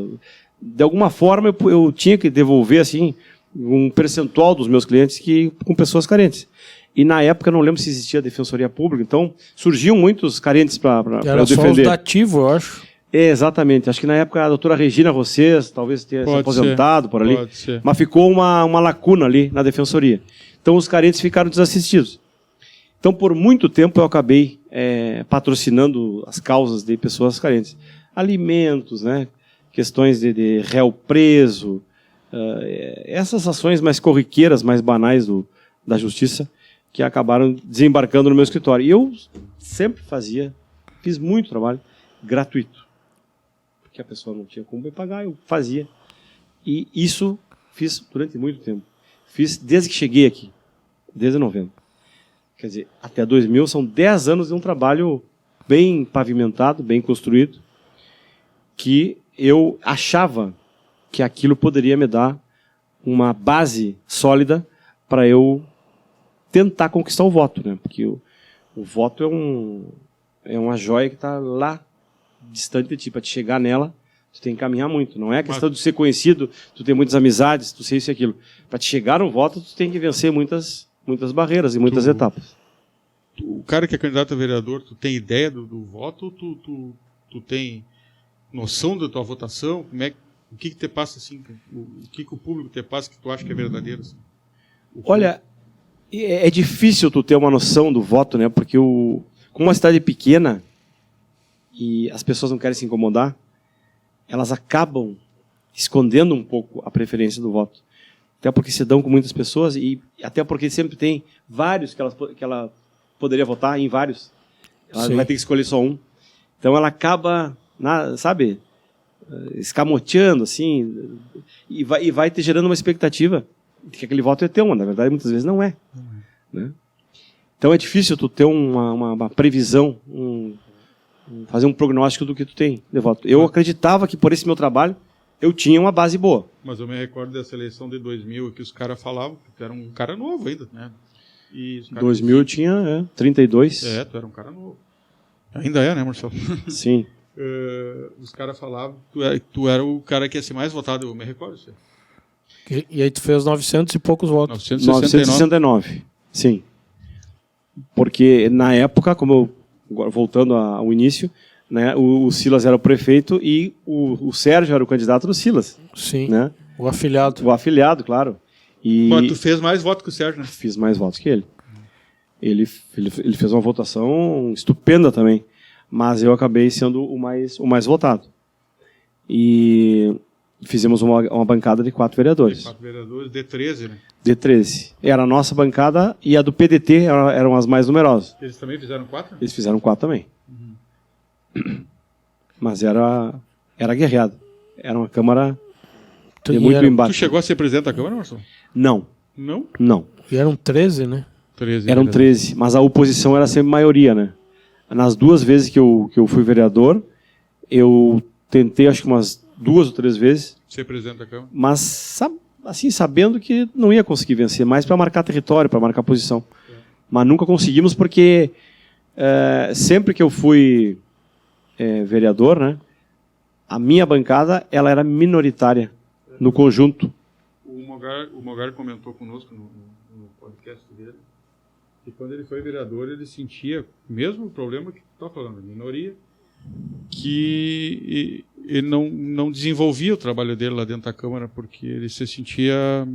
C: De alguma forma eu tinha que devolver assim um percentual dos meus clientes com pessoas carentes. E na época eu não lembro se existia a defensoria pública, então surgiam muitos carentes para eu defender. Era só os
A: dativo, eu acho.
C: Exatamente. Acho que na época a doutora Regina Rossês talvez tenha se aposentado por ali, mas ficou uma lacuna ali na defensoria. Então os carentes ficaram desassistidos. Então por muito tempo eu acabei patrocinando as causas de pessoas carentes. Alimentos, né? Questões de réu preso, essas ações mais corriqueiras, mais banais da justiça, que acabaram desembarcando no meu escritório. E eu sempre fiz muito trabalho gratuito. Que a pessoa não tinha como me pagar, eu fazia. E isso fiz durante muito tempo. Fiz desde que cheguei aqui, desde 90. Quer dizer, até 2000 são 10 anos de um trabalho bem pavimentado, bem construído, que eu achava que aquilo poderia me dar uma base sólida para eu tentar conquistar o voto, né? Porque o voto é uma joia que está lá distante de ti. Para te chegar nela, tu tem que caminhar muito. Não é a questão de ser conhecido, tu ter muitas amizades, tu ser isso e aquilo. Para te chegar no voto, tu tem que vencer muitas barreiras e muitas etapas.
B: O cara que é candidato a vereador, tu tem ideia do voto? Tu tem noção da tua votação? O que te passa assim? O que o público te passa que tu acha que é verdadeiro? Assim?
C: Olha, é difícil tu ter uma noção do voto, né? Porque como uma cidade pequena e as pessoas não querem se incomodar, elas acabam escondendo um pouco a preferência do voto. Até porque se dão com muitas pessoas e até porque sempre tem vários que ela poderia votar em vários. Ela
A: Sim.
C: vai ter que escolher só um. Então ela acaba, sabe, escamoteando, assim, e vai te gerando uma expectativa de que aquele voto é teu, mas na verdade muitas vezes não é. Né? Então é difícil tu ter uma previsão, fazer um prognóstico do que tu tem de voto. Eu acreditava que por esse meu trabalho eu tinha uma base boa.
B: Mas eu me recordo dessa eleição de 2000 que os caras falavam que tu era um cara novo ainda, né? E os caras
C: 2000 eu tinha 32.
B: tu era um cara novo. Ainda é, né, Marcelo?
C: Sim.
B: Os caras falavam que tu era o cara que ia ser mais votado, eu me recordo.
A: E aí tu fez 900 e poucos votos.
C: 969. Sim. Porque na época, agora voltando ao início, né, o Silas era o prefeito e o Sérgio era o candidato do Silas.
A: Sim.
C: Né?
A: O afiliado.
C: O afiliado, claro.
B: Mas tu fez mais votos que o Sérgio, né?
C: Fiz mais votos que ele. Ele fez uma votação estupenda também. Mas eu acabei sendo o mais votado. E fizemos uma bancada de 4 vereadores.
B: 4 vereadores, de 13, né?
C: De 13. Era a nossa bancada e a do PDT eram as mais numerosas.
B: Eles também fizeram 4?
C: Eles fizeram 4 também. Mas era guerreado. Era uma Câmara de muito embate.
B: Tu chegou a ser presidente da Câmara, Marcelo?
C: Não.
B: Não?
C: Não.
A: E eram 13, né?
B: 13.
C: Eram 13, mas a oposição era sempre maioria, né? Nas 2 vezes que eu fui vereador, eu tentei acho que umas 2 ou 3 vezes.
B: Ser presidente da Câmara?
C: Mas assim, sabendo que não ia conseguir vencer, mais para marcar território, para marcar posição. Mas nunca conseguimos porque sempre que eu fui vereador, né, a minha bancada ela era minoritária no conjunto.
B: O Mogar comentou conosco no podcast dele que quando ele foi vereador ele sentia o mesmo problema que tu está falando, minoria, que ele não desenvolvia o trabalho dele lá dentro da Câmara porque ele se sentia,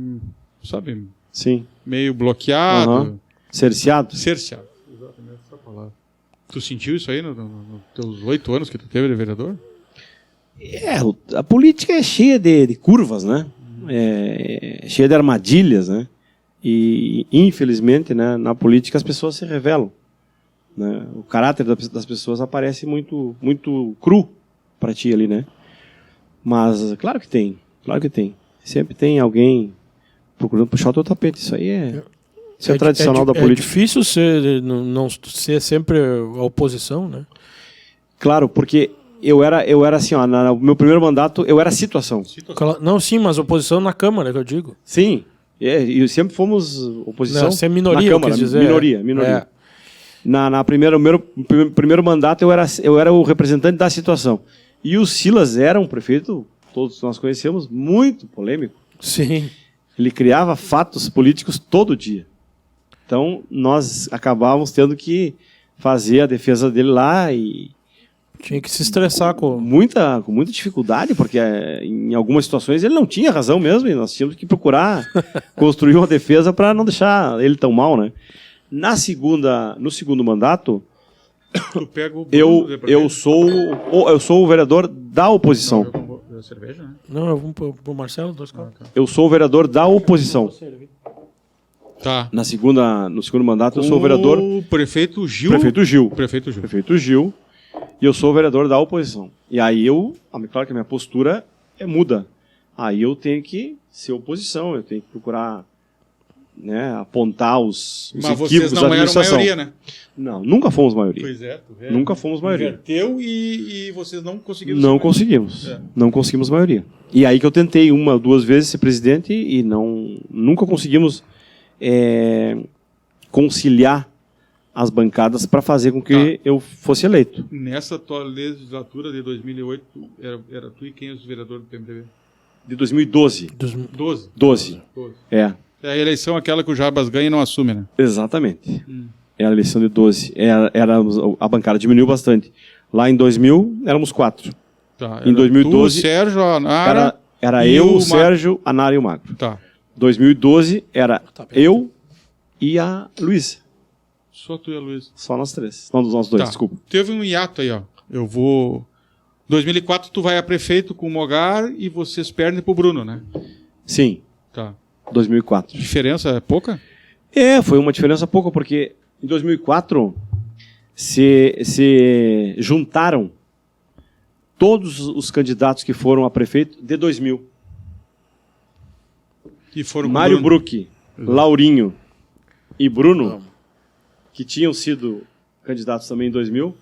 B: sabe,
C: Sim.
B: meio bloqueado.
C: Cerceado.
B: Cerceado. Exatamente essa palavra. Tu sentiu isso aí nos teus 8 anos que tu teve de vereador?
C: A política é cheia de curvas, né? Cheia de armadilhas, né? E, infelizmente, né, na política as pessoas se revelam. Né? O caráter das pessoas aparece muito, muito cru para ti ali, né? Mas, claro que tem. Sempre tem alguém procurando puxar o teu tapete. Isso aí é tradicional da política.
A: É difícil não ser sempre a oposição, né?
C: Claro, porque eu era assim, no meu primeiro mandato, eu era situação.
A: Não, sim, mas oposição na Câmara, que eu digo.
C: Sim, e sempre fomos oposição.
A: Não, ser minoria,
C: na Câmara,
A: quis dizer.
C: Minoria. Na primeiro mandato, eu era o representante da situação. E o Silas era um prefeito, todos nós conhecemos, muito polêmico.
A: Sim.
C: Ele criava fatos políticos todo dia. Então, nós acabávamos tendo que fazer a defesa dele lá e...
A: Tinha que se estressar com
C: muita dificuldade, porque em algumas situações ele não tinha razão mesmo, e nós tínhamos que procurar construir uma defesa para não deixar ele tão mal, né? No segundo mandato, eu sou o vereador da oposição.
B: Não, cerveja, né?
A: Não, eu vou pro Marcelo, 2 copos.
C: Eu sou o vereador da oposição.
B: Tá.
C: No segundo mandato, eu sou o vereador...
B: O prefeito Gil.
C: Prefeito Gil. E eu sou o vereador da oposição. E aí claro que a minha postura muda. Aí eu tenho que ser oposição, eu tenho que procurar, né, apontar os
B: Mas
C: equívocos
B: vocês não
C: da
B: eram
C: administração.
B: maioria, né?
C: Não, nunca fomos maioria.
B: Pois é.
C: Nunca fomos maioria.
B: Inverteu e vocês não conseguiram.
C: Não conseguimos. Não conseguimos maioria. E aí que eu tentei 1 ou 2 vezes ser presidente e nunca conseguimos conciliar as bancadas para fazer com que eu fosse eleito.
B: Nessa tua legislatura de 2008, era tu e quem os vereadores do PMDB?
C: De 2012. 12. É.
B: É a eleição aquela que o Jarbas ganha e não assume, né?
C: Exatamente. É a eleição de 12. A bancada diminuiu bastante. Lá em 2000, éramos 4.
B: Tá,
C: em 2012,
B: tu, o Sérgio, a Nara...
C: Era
B: E
C: eu,
B: o
C: o Sérgio, a Nara e o Magro.
B: Tá.
C: 2012 era
A: Tá bem.
C: eu e a Luísa.
B: Só tu e a Luísa.
C: Só nós três. Não, dos nossos dois,
B: Tá.
C: desculpa.
B: Teve um hiato aí, ó. Eu vou... 2004 tu vai a prefeito com o Mogar e vocês perdem pro Bruno, né?
C: Sim,
B: Tá.
C: 2004.
B: Diferença é pouca?
C: Foi uma diferença pouca, porque em 2004 se juntaram todos os candidatos que foram a prefeito de 2000.
B: E foram com
C: Mário
B: o Bruno.
C: Bruck, Laurinho e Bruno, que tinham sido candidatos também em 2000,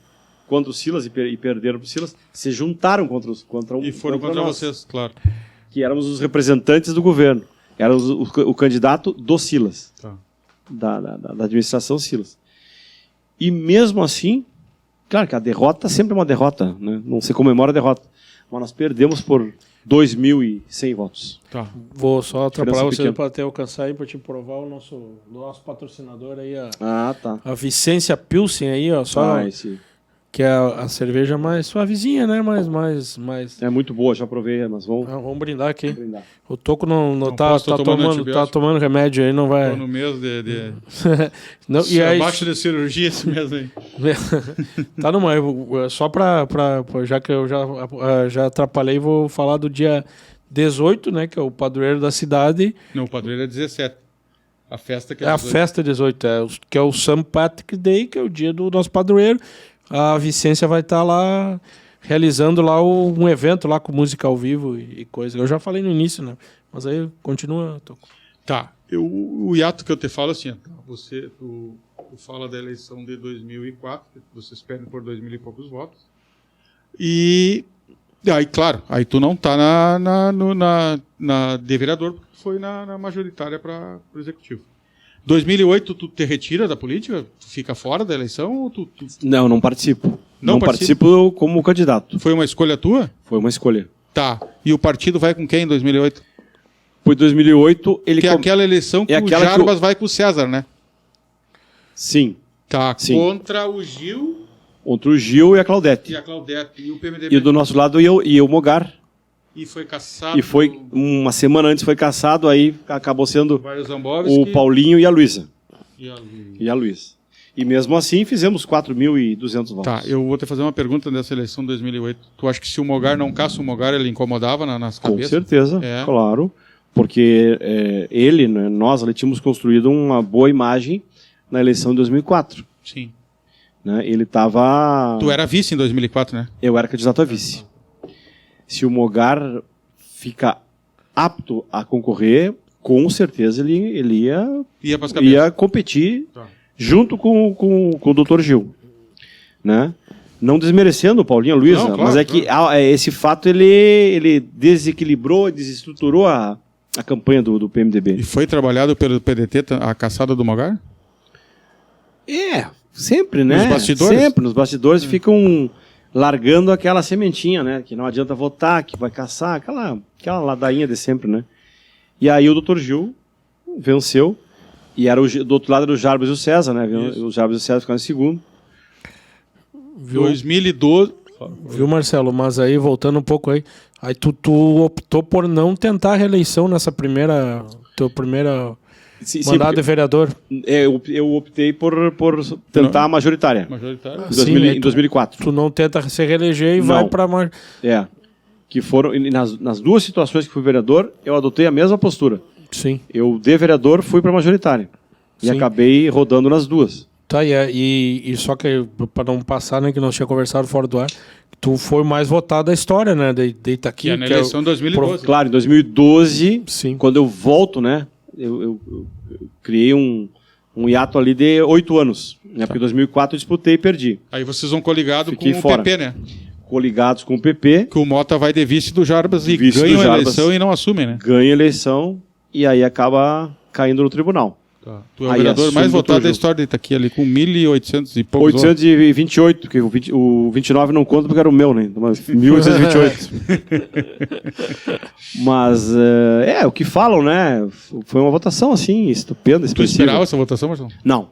C: contra o Silas e perderam para o Silas, se juntaram contra
B: E foram contra
C: nós,
B: vocês, claro.
C: que éramos os representantes do governo. Éramos o candidato do Silas,
B: Tá.
C: da administração Silas. E mesmo assim, claro que a derrota sempre é uma derrota, né? Não se comemora a derrota. Mas nós perdemos por 2.100 votos.
B: Tá.
A: Vou só atrapalhar
C: Diferença
A: vocês
C: pequena.
A: para até alcançar aí, para te provar o nosso patrocinador aí,
C: Tá.
A: a Vicência Pilsen aí, ó, só
C: Esse
A: que é a cerveja mais suavezinha, né? Mais...
C: é muito boa, já provei, mas vamos
A: Vamos brindar aqui.
C: brindar.
A: O Toco não tá
B: posso, tô tomando
A: tá
B: antibiótico.
A: tomando remédio aí, não vai.
B: Tô no mês de...
A: Não, e aí,
B: Abaixo de cirurgia esse mês aí.
A: tá numa. Só já que eu já atrapalhei, vou falar do dia 18, né? Que é o padroeiro da cidade.
B: Não, o padroeiro é 17. A festa que
A: É a
B: 18.
A: festa 18, que é o St. Patrick's Day, que é o dia do nosso padroeiro. A Vicência vai estar lá realizando lá um evento lá com música ao vivo e coisa. Eu já falei no início, né? Mas aí continua, Toco.
B: Tá. O hiato que eu te falo assim, tu fala da eleição de 2004, que vocês perdem por 2.000 e poucos votos. E aí, claro, aí tu não tá na de vereador, porque tu foi na majoritária para o executivo. 2008 tu te retira da política? Tu fica fora da eleição? Ou tu...
C: Não participo.
B: Não
C: participo como candidato.
B: Foi uma escolha tua?
C: Foi uma escolha.
B: Tá. E o partido vai com quem em 2008?
C: Por 2008, ele...
B: Que é aquela eleição que
C: É
B: o
C: aquela que
B: Jarbas vai com o César, né?
C: Sim.
B: Tá.
C: Sim.
B: Contra o Gil
C: Contra o Gil e a Claudete.
B: e a Claudete e o PMDB.
C: E do nosso lado eu o Mogar.
B: E foi caçado
C: E foi, uma semana antes foi caçado, aí acabou sendo
B: vários Zambovski
C: o Paulinho e a Luísa.
B: e a
C: Luísa. E mesmo assim fizemos 4.200 votos.
B: Tá, eu vou te fazer uma pergunta dessa eleição de 2008. Tu acha que se o Mogar não caça o Mogar, ele incomodava nas
C: Com
B: cabeças?
C: certeza,
B: É.
C: claro. Porque ele, né, nós ali tínhamos construído uma boa imagem na eleição de 2004.
B: Sim.
C: Né? Ele estava...
B: Tu era vice em 2004, né?
C: Eu era candidato a vice. Se o Mogar fica apto a concorrer, com certeza ele
B: Ia para as cabeças.
C: ia competir
B: Tá.
C: junto com o Dr. Gil. Né? Não desmerecendo o Paulinho e a Luísa,
B: Não, claro,
C: mas é que esse fato ele desequilibrou, desestruturou a campanha do PMDB.
B: E foi trabalhado pelo PDT a caçada do Mogar?
C: Sempre, né?
B: Nos bastidores?
C: Sempre, nos bastidores ficam largando aquela sementinha, né? Que não adianta votar, que vai caçar, aquela ladainha de sempre, né? E aí o Dr. Gil venceu, e era do outro lado era o Jarbas e o César, né?
B: Isso.
C: O Jarbas e o César ficaram em segundo.
B: 2012.
A: Viu, Marcelo? Mas aí, voltando um pouco aí tu optou por não tentar a reeleição nessa teu primeira
C: Sim,
A: mandato de
C: porque,
A: vereador.
C: eu optei por tentar a majoritária,
B: Majoritário.
C: em 2004.
A: Tu não tenta se reeleger e
C: Não.
A: vai pra...
C: Que foram, e nas duas situações que fui vereador, eu adotei a mesma postura.
A: Sim.
C: Eu, de vereador, fui para majoritária. E
A: Sim.
C: acabei rodando nas duas.
A: Tá, e só que, para não passar, né, que nós tinha conversado fora do ar, tu foi mais votado da história, né, de Itaqui.
B: Que é na
A: que
B: eleição de 2012.
C: Claro, em 2012,
A: Sim.
C: quando eu volto, né, eu criei um hiato ali de 8 anos. Né, porque em 2004 eu disputei e perdi.
B: Aí vocês vão coligados com
C: Fiquei
B: o
C: fora.
B: PP, né?
C: Coligados com o PP,
B: Que o Mota vai de vice do Jarbas e
C: Vice do
B: ganha a
C: Jarbas.
B: eleição e não assume, né?
C: ganha a eleição e aí acaba caindo no tribunal.
B: Tá. Tu é o
C: Aí
B: vereador
C: assume
B: mais
C: o
B: votado
C: Dr.
B: da
C: Gil.
B: história de Itaqui ali, com 1.800 e poucos votos.
C: 828, que o 29 não conta porque era o meu, né? Então, 1828. Mas, o que falam, né? Foi uma votação, assim, estupenda,
B: Tu
C: expressiva.
B: esperava essa votação, Marcelo?
C: Não.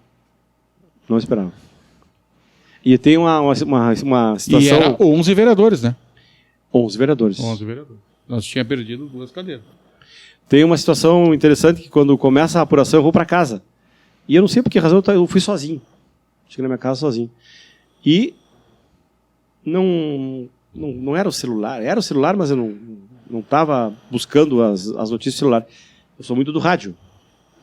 C: Não esperava. E tem uma
B: E
C: situação...
B: era 11 vereadores, né?
C: 11 vereadores.
B: 11 vereadores. Nós tínhamos perdido 2 cadeiras.
C: Tem uma situação interessante que quando começa a apuração eu vou para casa. E eu não sei por que razão eu fui sozinho. Cheguei na minha casa sozinho. E não era o celular. Era o celular, mas eu não estava buscando as notícias do celular. Eu sou muito do rádio.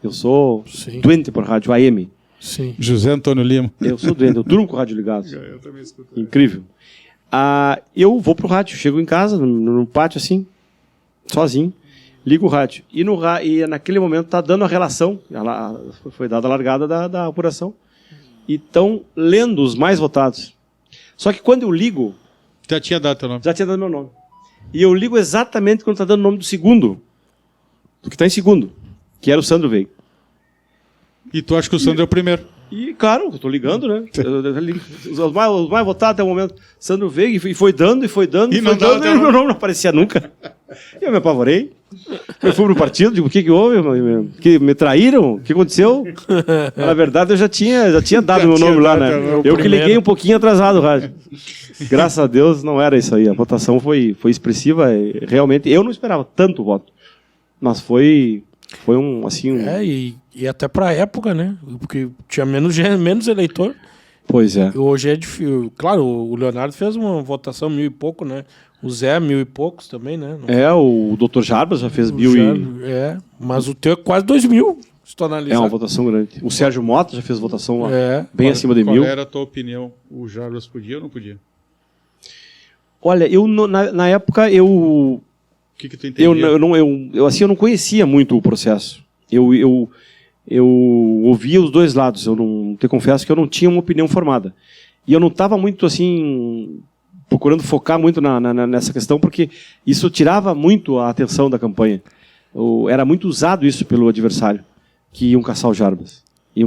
C: Eu sou doente por rádio AM.
A: Sim.
B: José Antônio Lima.
C: Eu sou doente, eu durmo com o rádio ligado.
B: Eu também escuto.
C: Incrível. Eu vou pro rádio, chego em casa, no pátio assim, sozinho, ligo o rádio. E naquele momento está dando a relação, foi dada a largada da apuração, e estão lendo os mais votados. Só que quando eu ligo...
B: Já tinha dado teu nome.
C: Já tinha dado meu nome. E eu ligo exatamente quando está dando o nome do segundo, do que está em segundo, que era o Sandro Veiga.
B: E tu acha que o Sandro é o primeiro?
C: E, claro, eu tô ligando, né? Os mais votados até o momento. Sandro Veiga, e foi dando, e
B: não
C: dando, e meu nome não aparecia nunca. E eu me apavorei. Eu fui pro partido, digo, o que houve? Que me traíram? O que aconteceu? Na verdade, eu já tinha dado meu nome lá, né? Eu que liguei um pouquinho atrasado o rádio. Graças a Deus, não era isso aí. A votação foi expressiva. Realmente, eu não esperava tanto voto. Mas foi assim...
A: E até pra época, né? Porque tinha menos eleitor.
C: Pois é.
A: Hoje é difícil. Claro, o Leonardo fez uma votação 1.000 e pouco, né? O Zé, 1.000 e poucos também, né?
C: O Dr. Jarbas já fez 1.000
A: mas o teu é quase 2.000, se tu analisar.
C: É uma votação grande. O Sérgio Mota já fez votação bem
B: Qual,
C: acima de
B: qual
C: 1.000.
B: Qual era a tua opinião? O Jarbas podia ou não podia?
C: Olha, na época O
B: que tu entendia?
C: Eu não conhecia muito o processo. Eu ouvia os dois lados. Te confesso que eu não tinha uma opinião formada. E eu não estava muito assim procurando focar muito nessa questão, porque isso tirava muito a atenção da campanha. Era muito usado isso pelo adversário, que iam caçar o Jarbas. E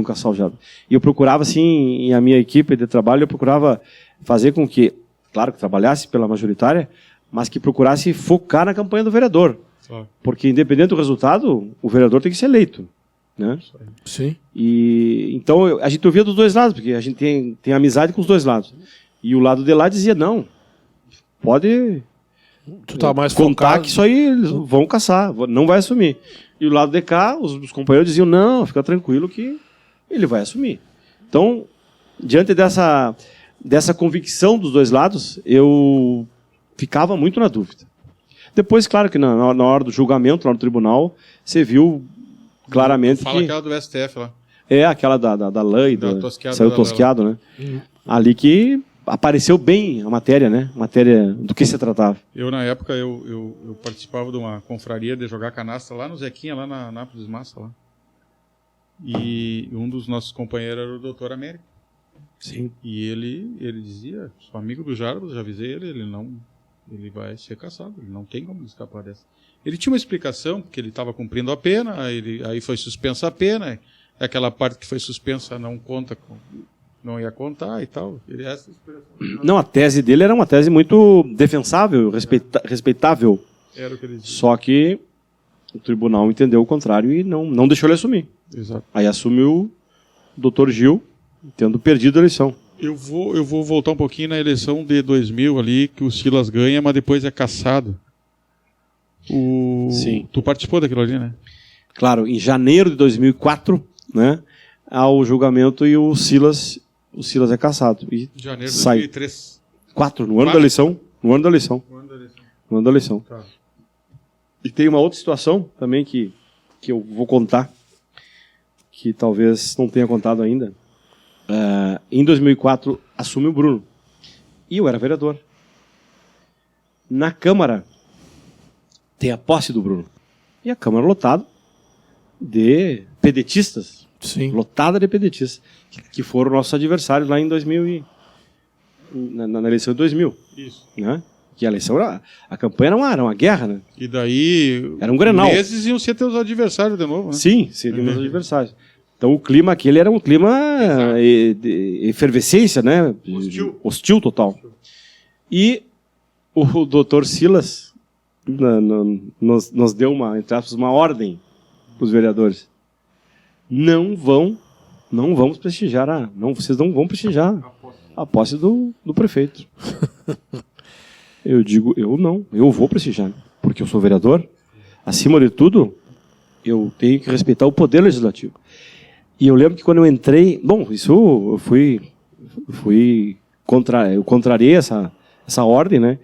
C: eu procurava, assim, a minha equipe de trabalho, eu procurava fazer com que, claro, que trabalhasse pela majoritária, mas que procurasse focar na campanha do vereador. Porque, independente do resultado, o vereador tem que ser eleito. Né?
A: Sim.
C: E, então, a gente ouvia dos dois lados, porque a gente tem amizade com os dois lados. E o lado de lá dizia, não, pode
A: tu tá mais
C: contar
A: focado.
C: Que isso aí eles vão caçar, não vai assumir. E o lado de cá, os companheiros diziam, não, fica tranquilo que ele vai assumir. Então, diante dessa convicção dos dois lados, eu ficava muito na dúvida. Depois, claro que na hora do julgamento, lá no tribunal, você viu claramente
B: Fala
C: que...
B: aquela do STF lá.
C: Aquela da lã e saiu
B: da
C: tosqueado, né? Ali que apareceu bem a matéria, né? Matéria do que se tratava.
B: Eu, na época, eu participava de uma confraria de jogar canastra lá no Zequinha, lá na Nápoles Massa, lá. E um dos nossos companheiros era o Doutor Américo.
C: Sim.
B: E ele dizia, sou amigo do Jarbas, já avisei ele vai ser caçado, ele não tem como escapar dessa. Ele tinha uma explicação, porque ele estava cumprindo a pena, aí foi suspensa a pena, aquela parte que foi suspensa não ia contar e tal.
C: Não, a tese dele era uma tese muito defensável, respeitável.
B: Era o que ele dizia.
C: Só que o tribunal entendeu o contrário e não deixou ele assumir.
B: Exato.
C: Aí assumiu o Dr. Gil, tendo perdido a eleição.
B: Eu vou voltar um pouquinho na eleição de 2000 ali, que o Silas ganha, mas depois é cassado.
C: Sim.
B: Tu participou daquilo ali, né?
C: Claro, em janeiro de 2004, né, há o julgamento e o Silas é cassado. E
B: janeiro de
C: sai.
B: 2003.
C: 4, no ano da eleição. No ano da eleição.
B: Tá.
C: E tem uma outra situação também que eu vou contar, que talvez não tenha contado ainda. Em 2004, assume o Bruno. E eu era vereador. Na Câmara, tem a posse do Bruno. E a Câmara lotada de pedetistas.
A: Sim.
C: Lotada de pedetistas. Que foram nossos adversários lá em 2000 na eleição de 2000.
B: Isso.
C: Né? Que a eleição a campanha era uma guerra, né?
B: E daí...
C: Era um Grenal.
B: Meses iam ser teus adversários de novo, né?
C: Sim, seriam meus adversáris. Então o clima aquele era um clima de efervescência, né? Hostil total. E o doutor Silas nos deu uma ordem para os vereadores. Vamos prestigiar vocês não vão prestigiar a posse do prefeito. Eu digo, eu vou prestigiar. porque eu sou vereador, acima de tudo, eu tenho que respeitar o poder legislativo. E eu lembro que quando eu entrei, bom, isso eu contrariei essa ordem, né?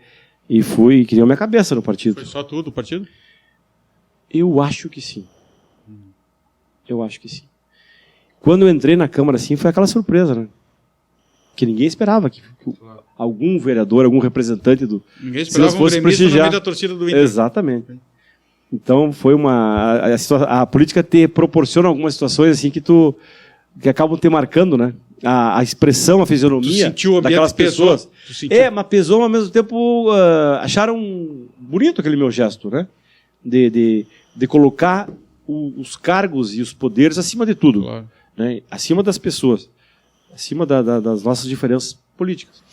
C: E criei minha cabeça no partido.
B: Foi só tudo o partido?
C: Eu acho que sim. Eu acho que sim. Quando eu entrei na Câmara, assim, foi aquela surpresa, né? Que ninguém esperava que algum vereador, algum representante do...
B: Ninguém esperava um gremista no meio da torcida do Inter.
C: Exatamente. Então, foi a política proporciona algumas situações assim que acabam te marcando, né? A expressão, a fisionomia daquelas pessoas. Mas pesou, mas ao mesmo tempo acharam bonito aquele meu gesto, né? De colocar os cargos e os poderes acima de tudo, claro, né? Acima das pessoas, acima das nossas diferenças políticas.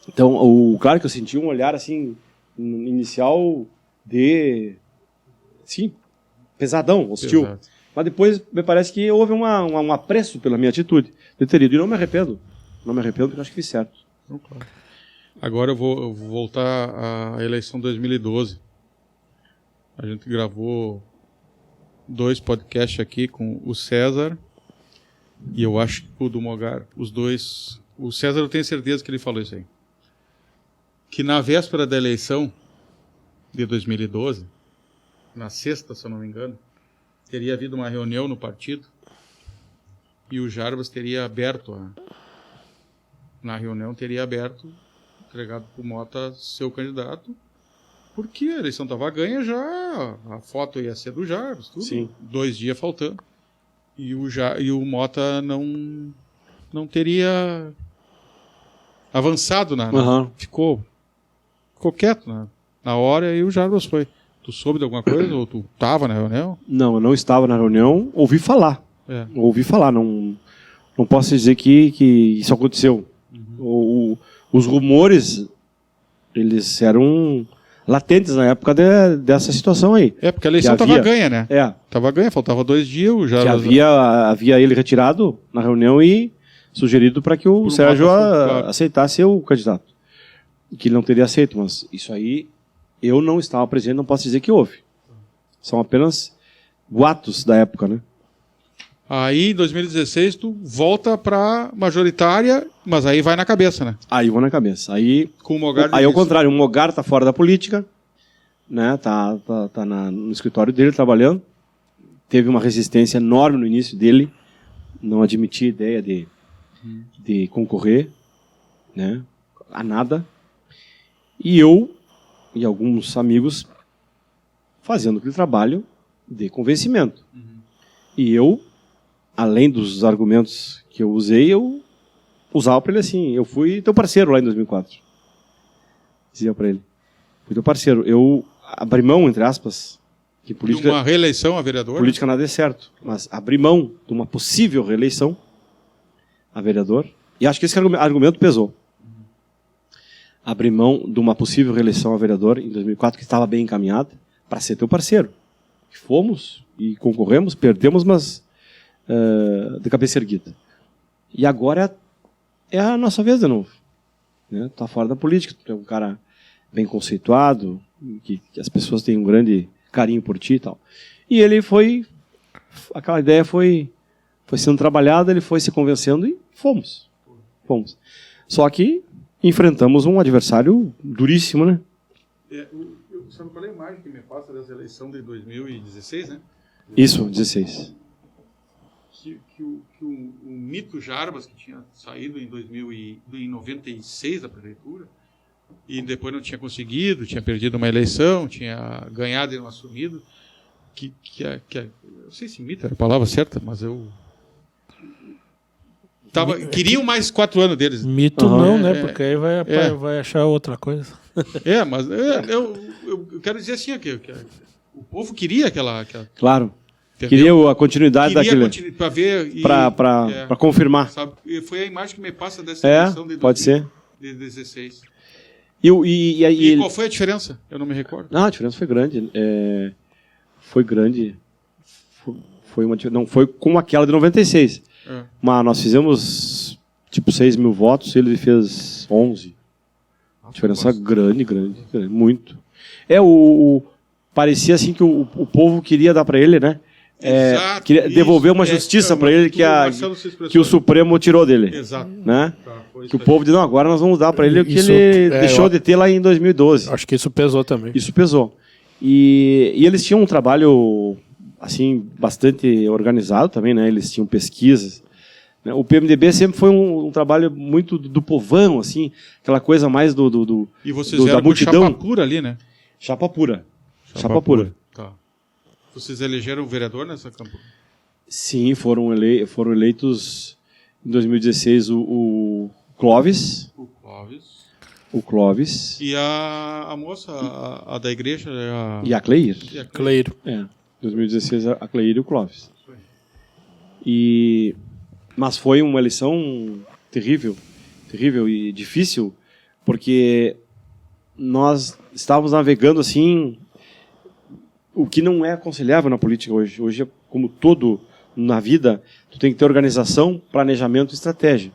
C: Então, claro que eu senti um olhar assim inicial sim, pesadão, hostil. Exato. Mas depois me parece que houve um apreço pela minha atitude de ter ido. E não me arrependo. Não me arrependo porque acho que fiz certo.
B: Claro. Agora eu vou voltar à eleição de 2012. A gente gravou 2 podcasts aqui com o César e eu acho que o do Mogar. Os dois... O César, eu tenho certeza que ele falou isso aí. Que na véspera da eleição de 2012, na sexta, se eu não me engano, teria havido uma reunião no partido e o Jarbas teria aberto na reunião, entregado para o Mota seu candidato, porque a eleição estava ganha já, a foto ia ser do Jarbas, tudo. Sim. 2 dias faltando. E o Mota não teria avançado, ficou quieto na hora e o Jarbas foi. Tu soube de alguma coisa ou tu estava na reunião?
C: Não, eu não estava na reunião, ouvi falar. Ouvi falar, não posso dizer que isso aconteceu. Os rumores, eles eram latentes na época dessa situação aí.
B: Porque a eleição estava ganha, né? Estava ganha, faltava 2 dias. O Jarbas...
C: Que havia ele retirado na reunião e sugerido para que o Sérgio aceitasse o candidato. Que ele não teria aceito, mas isso aí eu não estava presente, não posso dizer que houve. São apenas boatos da época, né?
B: Aí, em 2016, tu volta para majoritária, mas aí vai na cabeça, né?
C: Aí vou na cabeça. Aí
B: com o Mogar
C: aí ao contrário, o Mogar tá fora da política, né? Tá no escritório dele trabalhando. Teve uma resistência enorme no início dele, não admitia a ideia de concorrer, né? A nada. E eu e alguns amigos fazendo aquele trabalho de convencimento. E eu, além dos argumentos que eu usei, eu usava para ele assim, eu fui teu parceiro lá em 2004. Dizia para ele, fui teu parceiro. Eu abri mão, entre aspas, que política...
B: De uma reeleição a vereador?
C: Política nada é certo, mas abri mão de uma possível reeleição a vereador, e acho que esse argumento pesou. Abrir mão de uma possível reeleição a vereador em 2004, que estava bem encaminhada, para ser teu parceiro. Fomos e concorremos, perdemos, mas de cabeça erguida. E agora é a nossa vez de novo. Né? Tá fora da política, tu é um cara bem conceituado, que as pessoas têm um grande carinho por ti e tal. E ele aquela ideia foi sendo trabalhada, ele foi se convencendo e fomos. Só que enfrentamos um adversário duríssimo, né?
B: Sabe qual é a imagem que me passa dessa eleição de 2016, né?
C: Isso, 16.
B: Que o mito Jarbas, que tinha saído em 96 da prefeitura, e depois não tinha conseguido, tinha perdido uma eleição, tinha ganhado e não assumido, não sei se mito era a palavra certa, mas queriam mais 4 anos deles.
A: Mito não, né? Porque aí vai achar outra coisa.
B: Mas eu quero dizer assim, que o povo queria aquela...
C: Claro. Queria a continuidade daquele...
B: Para ver...
C: Para confirmar.
B: Sabe? Foi a imagem que me passa dessa eleição de 2016. E qual foi a diferença? Eu não me recordo.
C: A diferença foi grande. Foi grande. Não foi como aquela de 96. Mas nós fizemos tipo 6 mil votos, ele fez 11. Diferença grande, muito. Parecia assim que o povo queria dar para ele, né?
B: Exato,
C: queria devolver uma justiça para ele que o Supremo tirou dele.
B: Exato.
C: Né?
B: Tá,
C: que o povo disse, não, agora nós vamos dar para ele o que ele deixou de ter lá em 2012.
A: Acho que isso pesou também.
C: Isso pesou. E eles tinham um trabalho assim bastante organizado também, né? Eles tinham pesquisas. Né? O PMDB sempre foi um trabalho muito do povão, assim, aquela coisa mais
B: E vocês eram
C: da multidão.
B: chapa pura ali, né?
C: Chapa pura. Chapa pura.
B: Tá. Vocês elegeram o vereador nessa campanha?
C: Sim, foram eleitos em 2016 o Clóvis. O Clóvis.
B: E a moça, a da igreja?
C: E a Cleir.
A: Cleiro.
C: 2016 a Cleir e o Clóvis. Mas foi uma eleição terrível e difícil, porque nós estávamos navegando assim, o que não é aconselhável na política hoje. Hoje, como todo na vida, tu tem que ter organização, planejamento e estratégia.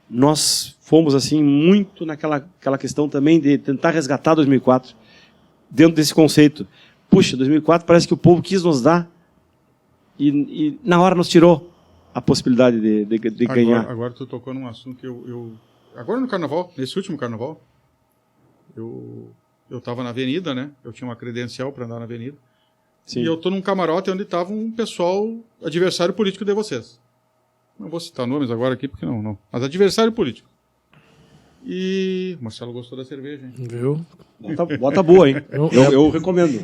C: Nós fomos assim muito naquela questão também de tentar resgatar 2004 dentro desse conceito. Puxa, 2004 parece que o povo quis nos dar e na hora nos tirou a possibilidade de ganhar.
B: Agora tu tocou num assunto que agora no carnaval, nesse último carnaval, eu estava na avenida, né? Eu tinha uma credencial para andar na avenida. Sim. E eu estou num camarote onde estava um pessoal adversário político de vocês. Não vou citar nomes agora aqui, porque não. Mas adversário político. E o Marcelo gostou da cerveja, hein?
A: Viu?
C: Bota boa, hein? Eu recomendo.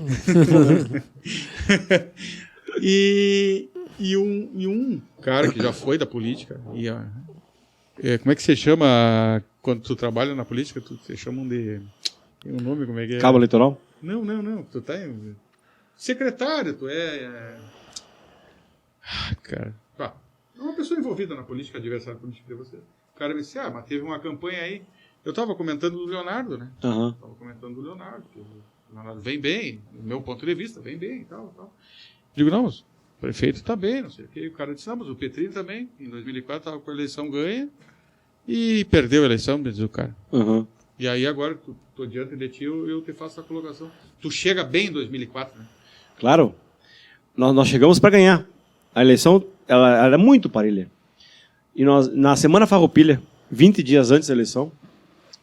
B: E um cara que já foi da política, como é que você chama quando tu trabalha na política? Você chamam de... Tem um nome, como é que é?
C: Cabo eleitoral?
B: Não. Tu tá secretário, tu é... Cara... É uma pessoa envolvida na política, adversário político de você. O cara me disse, mas teve uma campanha aí. Eu estava comentando do Leonardo, né?
C: Uhum.
B: Estava comentando do Leonardo. Que o Leonardo vem bem, do meu ponto de vista, vem bem e tal. Digo, não, mas o prefeito está bem, não sei o quê. O cara disse, não, mas o Petrinho também, em 2004, estava com a eleição ganha e perdeu a eleição, me diz o cara.
C: Uhum.
B: E aí agora, estou diante de ti, eu te faço a colocação. Tu chega bem em 2004, né?
C: Claro. Nós chegamos para ganhar. A eleição ela era muito parelha. E nós, na Semana Farroupilha, 20 dias antes da eleição,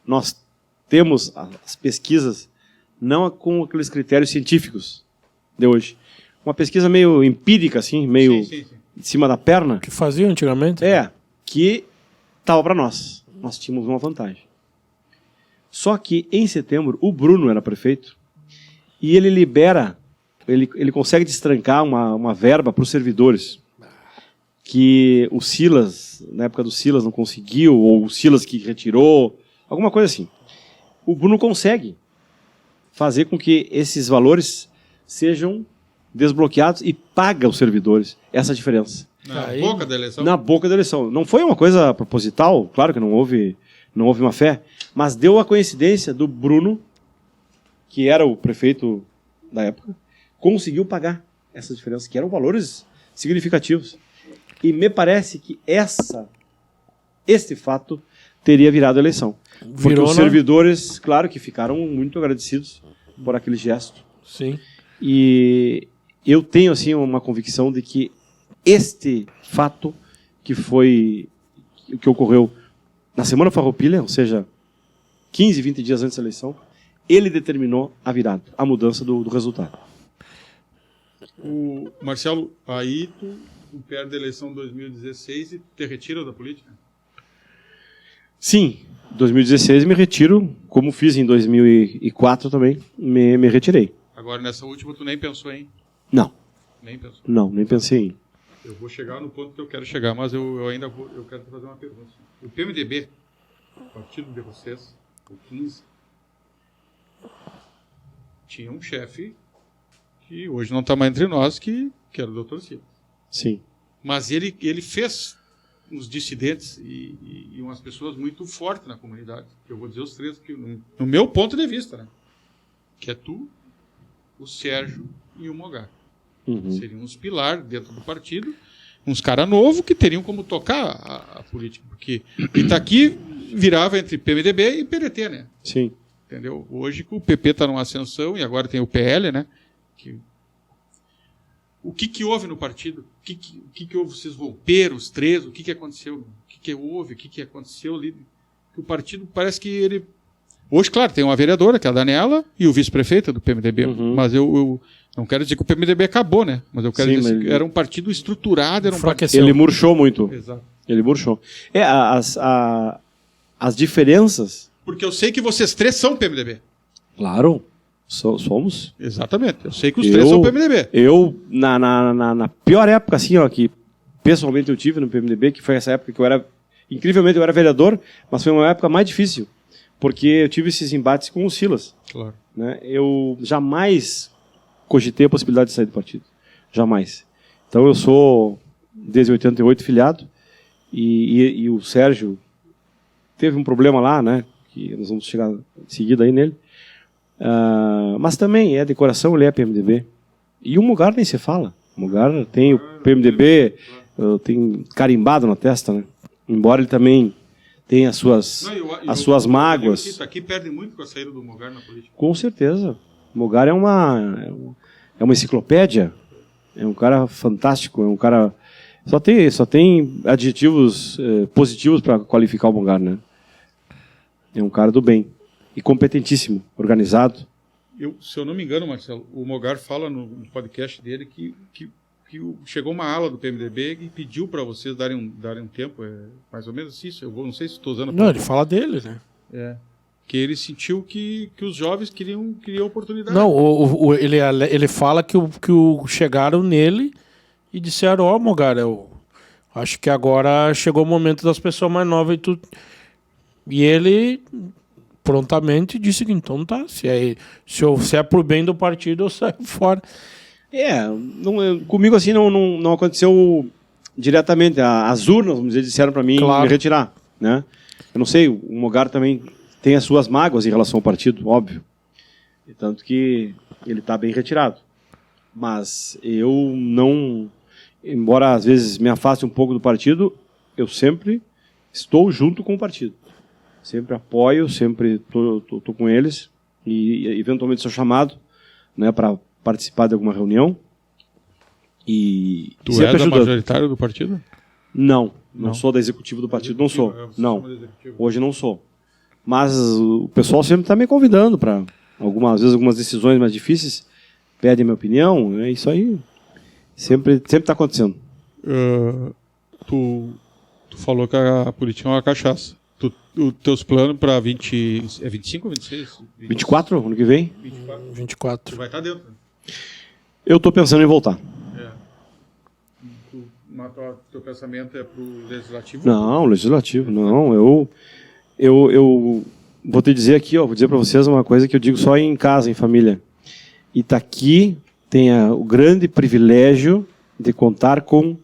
C: nós temos as pesquisas não com aqueles critérios científicos de hoje. Uma pesquisa meio empírica, assim, meio
B: sim.
C: em cima da perna.
A: Que fazia antigamente?
C: Que estava para nós. Nós tínhamos uma vantagem. Só que, em setembro, o Bruno era prefeito e ele libera, ele consegue destrancar uma verba para os servidores que o Silas, na época do Silas, não conseguiu, ou o Silas que retirou, alguma coisa assim. O Bruno consegue fazer com que esses valores sejam desbloqueados e paga os servidores essa diferença.
B: Boca da eleição?
C: Na boca da eleição. Não foi uma coisa proposital, claro que não houve uma fé, mas deu a coincidência do Bruno, que era o prefeito da época, conseguiu pagar essa diferença, que eram valores significativos. E me parece que este fato teria virado a eleição. Porque os servidores, claro que ficaram muito agradecidos por aquele gesto.
A: Sim.
C: E eu tenho assim uma convicção de que este fato que ocorreu na Semana Farroupilha, ou seja, 15, 20 dias antes da eleição, ele determinou a virada, a mudança do resultado.
B: Marcelo, aí tu perde a eleição de 2016 e te retira da política?
C: Sim, em 2016 me retiro, como fiz em 2004 também, me retirei.
B: Agora, nessa última, tu nem pensou em?
C: Não.
B: Nem pensou?
C: Não, nem pensei em.
B: Eu vou chegar no ponto que eu quero chegar, mas eu ainda quero te fazer uma pergunta. O PMDB, o partido de vocês, o 15, tinha um chefe que hoje não está mais entre nós, que era o Dr. Silas.
C: Sim.
B: Mas ele fez uns dissidentes e umas pessoas muito fortes na comunidade. Eu vou dizer os três, que, no meu ponto de vista, né? Que é tu, o Sérgio e o Mogar.
C: Uhum.
B: Seriam uns pilares dentro do partido, uns caras novos que teriam como tocar a política. Porque Itaqui virava entre PMDB e PDT, né?
C: Sim.
B: entendeu? Hoje que o PP está numa ascensão e agora tem o PL, né? O que houve no partido? O que houve? Vocês romperam os três? O que aconteceu? O que houve? O que aconteceu ali? Que o partido parece que ele... Hoje, claro, tem uma vereadora, que é a Daniela, e o vice-prefeito do PMDB. Mas eu não quero dizer que o PMDB acabou, né? Mas eu quero dizer que era um partido estruturado, era um partido...
C: Ele murchou muito.
B: Exato.
C: Ele murchou. As diferenças...
B: Porque eu sei que vocês três são PMDB.
C: Claro, somos.
B: Exatamente. Eu sei que os três são PMDB.
C: Eu, na pior época, assim, ó, que pessoalmente eu tive no PMDB, que foi essa época que eu era... Incrivelmente, eu era vereador, mas foi uma época mais difícil. Porque eu tive esses embates com o Silas.
B: Claro.
C: Né? Eu jamais cogitei a possibilidade de sair do partido. Jamais. Então eu sou, desde 88, filiado. E o Sérgio teve um problema lá, né? Que nós vamos chegar em seguida aí nele. Mas também é de coração, ele é PMDB. E o Mugar nem se fala. O Mugar tem o PMDB, tem carimbado na testa, né? Embora ele também tenha as suas mágoas.
B: Aqui perde muito com a saída do Mugar na política.
C: Com certeza. O Mugar é uma enciclopédia. É um cara fantástico. É um cara... Só tem adjetivos positivos para qualificar o Mugar, né? É um cara do bem. E competentíssimo, organizado.
B: Se eu não me engano, Marcelo, o Mugar fala no podcast dele que chegou uma ala do PMDB e pediu para vocês darem um tempo, mais ou menos isso. Eu não sei se estou usando...
A: Não, ele fala dele, né?
B: Que ele sentiu que os jovens queriam oportunidade.
A: Não, ele fala que chegaram nele e disseram, ó, Mugar, eu acho que agora chegou o momento das pessoas mais novas e ele prontamente disse que então tá, se é pro bem do partido eu saio fora.
C: Comigo assim não aconteceu diretamente. As urnas, vamos dizer, disseram para mim me retirar, né? Eu não sei, o Mugar também tem as suas mágoas em relação ao partido, óbvio. E tanto que ele está bem retirado. Mas eu não, embora às vezes me afaste um pouco do partido, eu sempre estou junto com o partido. Sempre apoio, sempre tô com eles e eventualmente sou chamado, né, para participar de alguma reunião. E
B: tu é da majoritária do partido?
C: Não sou da executiva do partido, não sou. Não, hoje não sou. Mas o pessoal sempre está me convidando para algumas decisões mais difíceis, pedem minha opinião, é isso aí. Sempre está acontecendo.
B: Tu falou que a política é uma cachaça. Os teus planos para 25 ou 26?
C: 24, ano que vem?
A: 24.
B: Tu vai estar dentro.
C: Eu estou pensando em voltar.
B: Teu pensamento é pro legislativo?
C: Não, legislativo, não. Eu vou te dizer aqui, vou dizer para vocês uma coisa que eu digo só em casa, em família. Itaqui tem o grande privilégio de contar com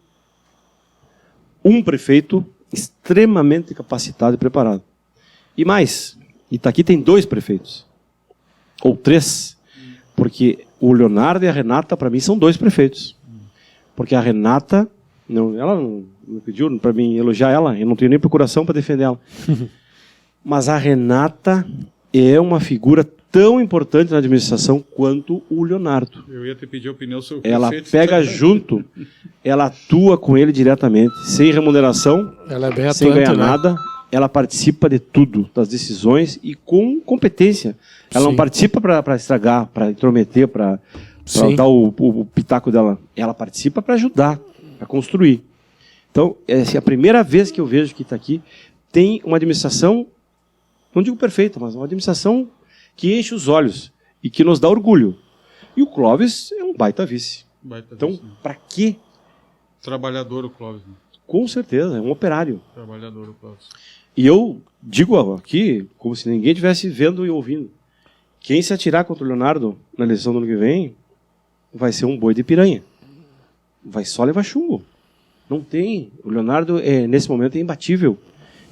C: um prefeito extremamente capacitado e preparado. E mais, Itaqui tem 2 prefeitos. Ou 3. Porque o Leonardo e a Renata, para mim, são 2 prefeitos. Porque a Renata, ela não me pediu para mim elogiar ela, eu não tenho nem procuração para defender ela. Mas a Renata é uma figura tão importante na administração quanto o Leonardo.
B: Eu ia te pedir a opinião sobre o
C: Ela pega junto, ela atua com ele diretamente, sem remuneração,
A: ela é bem
C: sem
A: atuante,
C: ganhar
A: né?
C: nada. Ela participa de tudo, das decisões e com competência. Ela não participa para estragar, para intrometer, para dar o pitaco dela. Ela participa para ajudar, para construir. Então, essa é a primeira vez que eu vejo que Itaqui tem uma administração, não digo perfeita, mas uma administração que enche os olhos e que nos dá orgulho. E o Clóvis é um baita vice. Então, para quê?
B: Trabalhador o Clóvis. Né?
C: Com certeza, é um operário.
B: Trabalhador o Clóvis.
C: E eu digo aqui, como se ninguém estivesse vendo e ouvindo, quem se atirar contra o Leonardo na eleição do ano que vem vai ser um boi de piranha. Vai só levar chumbo. Não tem. O Leonardo, nesse momento, é imbatível.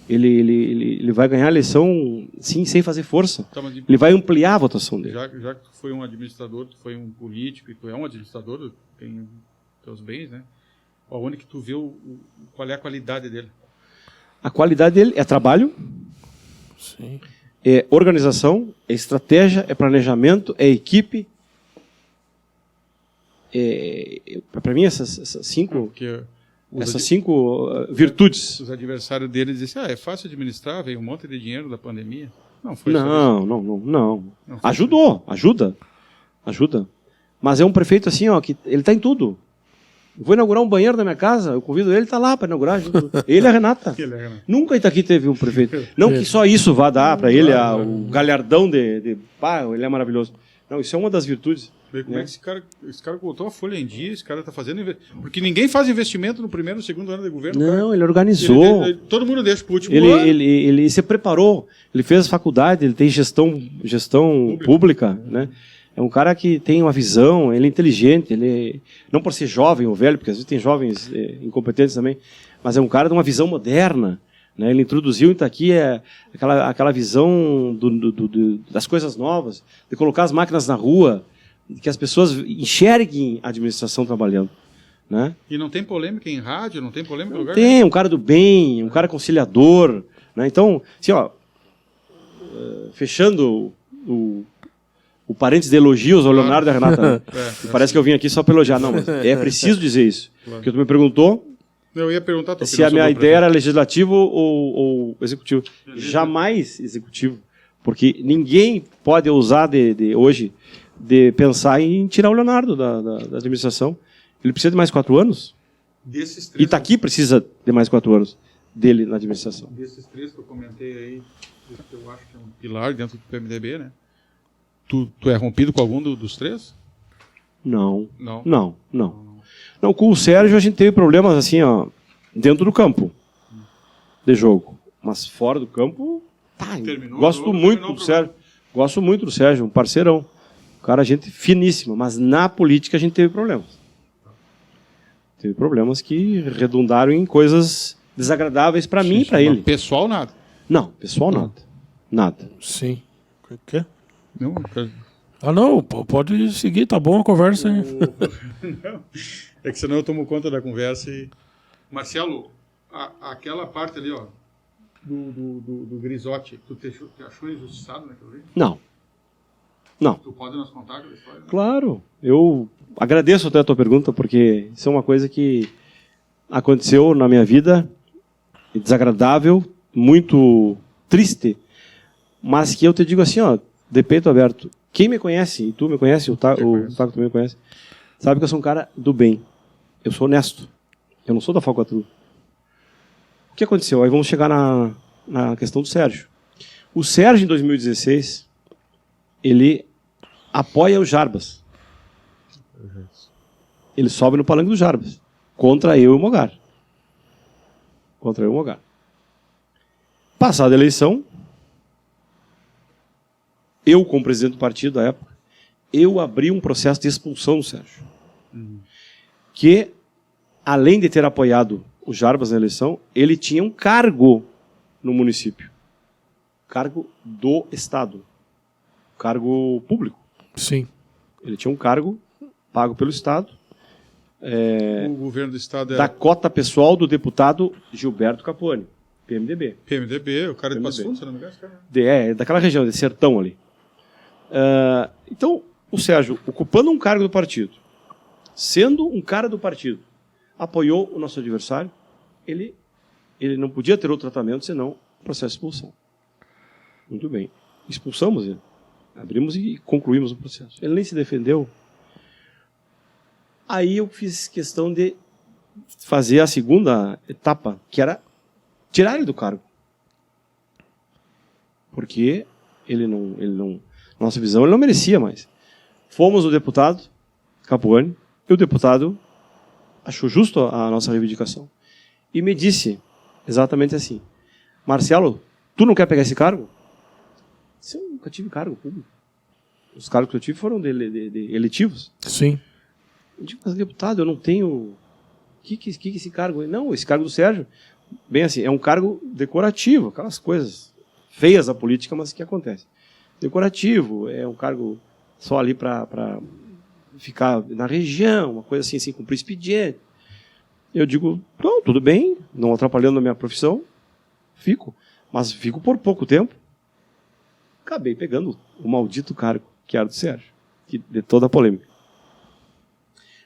C: Ele vai ganhar a eleição sim, sem fazer força. Tá, ele vai ampliar a votação dele.
B: Já que tu foi um administrador, tu foi um político, e tu é um administrador, tem teus bens, né? Onde que tu vê qual é a qualidade dele?
C: A qualidade dele é trabalho.
A: Sim.
C: é organização, é estratégia, é planejamento, é equipe. Para mim, essas cinco virtudes.
B: Os adversários deles dizem, é fácil administrar, veio um monte de dinheiro da pandemia. Não foi
C: não. Ajuda. Mas é um prefeito assim, ó, que ele está em tudo. Eu vou inaugurar um banheiro na minha casa, eu convido ele, está lá para inaugurar. Ele é a Renata. Nunca Itaqui teve um prefeito. Não que só isso vá dar para ele o galhardão pá, ele é maravilhoso. Não, isso é uma das virtudes.
B: Como é que esse cara botou a folha em dia, esse cara está fazendo... Porque ninguém faz investimento no primeiro, segundo ano de governo.
C: Não, ele organizou.
B: Todo mundo deixa para o último ano.
C: Ele se preparou, ele fez faculdade, ele tem gestão pública, né? É um cara que tem uma visão, ele é inteligente, não por ser jovem ou velho, porque às vezes tem jovens incompetentes também, mas é um cara de uma visão moderna. Né? Ele introduziu em Itaqui aquela visão das coisas novas, de colocar as máquinas na rua, que as pessoas enxerguem a administração trabalhando. Né?
B: E não tem polêmica em rádio, não tem polêmica em lugar?
C: Tem, um cara do bem, um cara conciliador. Né? Então, assim, ó, fechando o parênteses de elogios ao Leonardo e a Renata. Parece que eu vim aqui só para elogiar. Não, mas é preciso dizer isso. Claro. Porque tu me perguntou
B: eu ia perguntar
C: se a minha ideia era legislativo ou executivo. Jamais executivo. Porque ninguém pode ousar hoje de pensar em tirar o Leonardo da administração. Ele precisa de mais 4 anos. Itaqui precisa de mais 4 anos dele na administração.
B: Desses 3 que eu comentei aí, eu acho que é um pilar dentro do PMDB, né? Tu é rompido com algum dos 3?
C: Não. Não, com o Sérgio a gente teve problemas assim, ó, dentro do campo de jogo. Mas fora do campo, gosto muito do Sérgio. Gosto muito do Sérgio, um parceirão. Um cara, gente finíssima. Mas na política a gente teve problemas. Teve problemas que redundaram em coisas desagradáveis para mim e para ele.
B: Pessoal, nada?
C: Não, pessoal, nada. Nada.
A: Sim. O quê?
B: Não,
A: não, pode seguir, tá bom a conversa aí.
B: Não, é que senão eu tomo conta da conversa e... Marcelo, aquela parte ali, ó, do Grisotti, tu achou injustiçado naquilo ali?
C: Não.
B: Tu pode nos contar aquela história? Né?
C: Claro, eu agradeço até a tua pergunta, porque isso é uma coisa que aconteceu na minha vida, desagradável, muito triste, mas que eu te digo assim, ó, de peito aberto. Quem me conhece, e tu me conhece, o Taco também me conhece, sabe que eu sou um cara do bem. Eu sou honesto. Eu não sou da falcatrua. O que aconteceu? Aí vamos chegar na questão do Sérgio. O Sérgio, em 2016, ele apoia o Jarbas. Ele sobe no palanque do Jarbas. Contra eu e o Mogar. Passada a eleição, eu, como presidente do partido da época, eu abri um processo de expulsão do Sérgio. Que, além de ter apoiado o Jarbas na eleição, ele tinha um cargo no município. Cargo do Estado. Cargo público.
A: Sim.
C: Ele tinha um cargo pago pelo Estado.
B: O governo do Estado
C: da cota pessoal do deputado Gilberto Capone, PMDB.
B: PMDB, o cara de Passo Fundo, se não me engano.
C: Daquela região, de Sertão ali. Então, o Sérgio, ocupando um cargo do partido, sendo um cara do partido, apoiou o nosso adversário, ele não podia ter outro tratamento senão processo de expulsão. Muito bem. Expulsamos ele. Abrimos e concluímos o processo. Ele nem se defendeu. Aí eu fiz questão de fazer a segunda etapa, que era tirar ele do cargo. Porque ele não, na nossa visão, ele não merecia mais. Fomos o deputado Capuani, e o deputado achou justo a nossa reivindicação. E me disse exatamente assim: Marcelo, tu não quer pegar esse cargo? Eu nunca tive cargo público. Os cargos que eu tive foram de eletivos.
A: Sim.
C: Eu digo, mas deputado, eu não tenho... O que esse cargo é? Não, esse cargo do Sérgio, bem assim, é um cargo decorativo, aquelas coisas feias da política, mas que acontece. Decorativo, é um cargo só ali para ficar na região, uma coisa assim, sem cumprir expediente. Eu digo, não, tudo bem, não atrapalhando a minha profissão, fico. Mas fico por pouco tempo. acabei pegando o maldito cargo, que era do Sérgio, de toda a polêmica.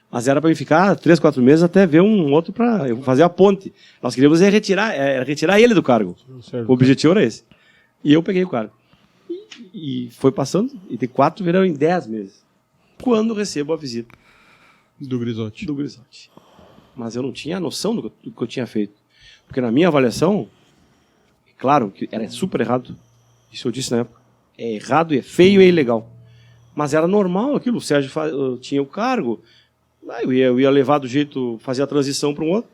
C: Mas era para mim ficar 3, 4 meses até ver um outro para fazer a ponte. Nós queríamos retirar ele do cargo. O objetivo era esse. E eu peguei o cargo. E foi passando, e de 4 viraram em 10 meses. Quando recebo a visita
B: Do Grisotti.
C: Mas eu não tinha noção do que eu tinha feito. Porque na minha avaliação, claro que era super errado. Isso eu disse na época. É errado, é feio e é ilegal. Mas era normal aquilo. O Sérgio tinha o cargo. Eu ia levar do jeito, fazer a transição para um outro.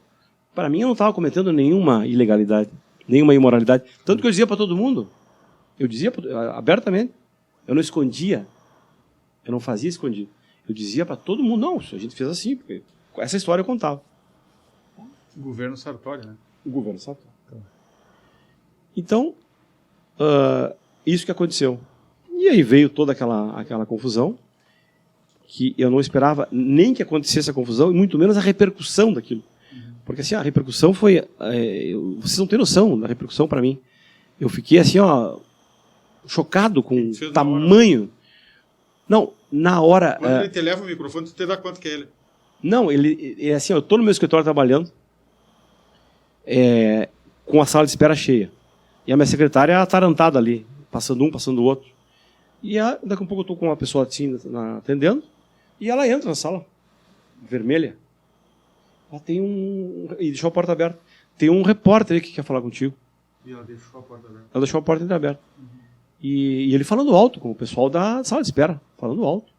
C: Para mim, eu não estava cometendo nenhuma ilegalidade, nenhuma imoralidade. Tanto que eu dizia para todo mundo. Eu dizia abertamente. Eu não escondia. Eu não fazia escondido. Eu dizia para todo mundo, não, a gente fez assim, porque essa história eu contava.
B: O governo Sartori, né?
C: O governo Sartori. Então, isso que aconteceu. E aí veio toda aquela confusão, que eu não esperava nem que acontecesse a confusão, e muito menos a repercussão daquilo. Porque assim, a repercussão foi... vocês não têm noção da repercussão para mim. Eu fiquei assim, chocado com o tamanho... Não, na hora...
B: Quando ele te leva o microfone, tu te dá conta que é ele.
C: Não, ele é assim, eu estou no meu escritório trabalhando, com a sala de espera cheia. E a minha secretária atarantada ali, passando um, passando o outro. E daqui a pouco eu estou com uma pessoa assim, atendendo, e ela entra na sala, vermelha. Ela tem e deixou a porta aberta. Tem um repórter aí que quer falar contigo.
B: E ela deixou a porta aberta.
C: Ela deixou a porta entreaberta. E ele falando alto, com o pessoal da sala de espera. Falando alto.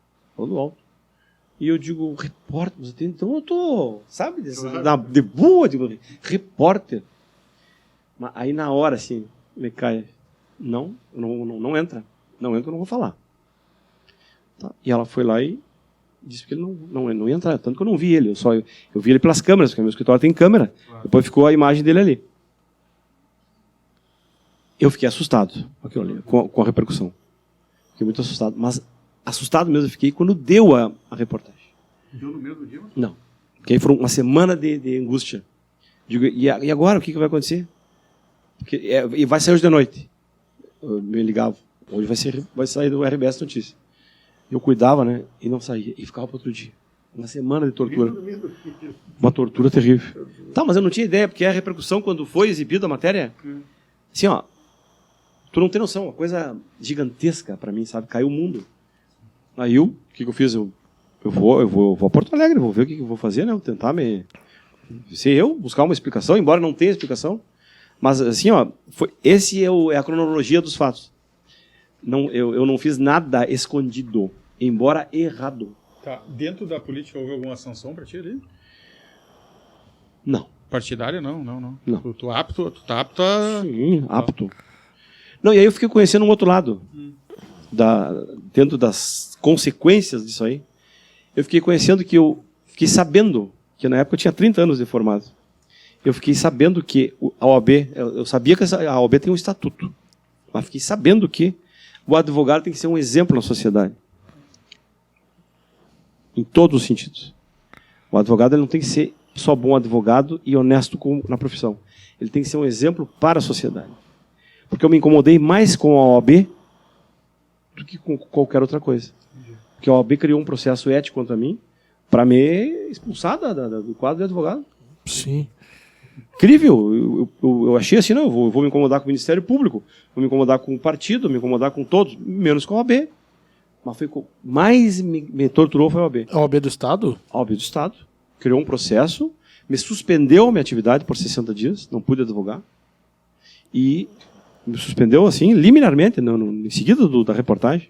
C: E eu digo, repórter, então eu tô, sabe, de boa, digo, repórter. Mas aí na hora, assim, me cai, não entra. Não entra, eu não vou falar. Tá. E ela foi lá e disse que ele não ia entrar. Tanto que eu não vi ele, eu vi ele pelas câmeras, porque meu escritório tem câmera. Claro. Depois ficou a imagem dele ali. Eu fiquei assustado com a repercussão. Fiquei muito assustado. Mas assustado mesmo eu fiquei quando deu a reportagem.
B: Deu no mesmo dia?
C: Não. Porque aí foi uma semana de angústia. Digo, e agora o que vai acontecer? E vai sair hoje de noite. Eu me ligava. Hoje vai sair do RBS Notícias. Eu cuidava, né? E não saía. E ficava para outro dia. Uma semana de tortura. Uma tortura terrível. Tá, mas eu não tinha ideia, porque a repercussão, quando foi exibida a matéria, assim, tu não tem noção, uma coisa gigantesca para mim, sabe? Caiu o mundo. Aí o que eu fiz? Eu vou a Porto Alegre, vou ver o que eu vou fazer, né? Vou tentar buscar uma explicação, embora não tenha explicação. Mas assim, esse é a cronologia dos fatos. Eu não fiz nada escondido, embora errado.
B: Tá. Dentro da política houve alguma sanção para ti ali?
C: Não.
B: Partidária? Não.
C: Não.
B: Tu tá apto a...
C: Sim, apto. Não, e aí eu fiquei conhecendo um outro lado. Dentro das consequências disso aí. Eu fiquei conhecendo fiquei sabendo que na época eu tinha 30 anos de formado. Eu fiquei sabendo que a OAB, eu sabia que a OAB tem um estatuto, mas fiquei sabendo que o advogado tem que ser um exemplo na sociedade. Em todos os sentidos. O advogado ele não tem que ser só bom advogado e honesto na profissão. Ele tem que ser um exemplo para a sociedade. Porque eu me incomodei mais com a OAB do que com qualquer outra coisa. Porque a OAB criou um processo ético contra mim para me expulsar do quadro de advogado.
A: Sim.
C: Incrível. Eu achei assim, não, eu vou me incomodar com o Ministério Público, vou me incomodar com o partido, vou me incomodar com todos, menos com a OAB. Mas mais me torturou foi a OAB.
A: A OAB do Estado?
C: A OAB do Estado. Criou um processo, me suspendeu a minha atividade por 60 dias, não pude advogar. E me suspendeu assim, liminarmente, em seguida da reportagem.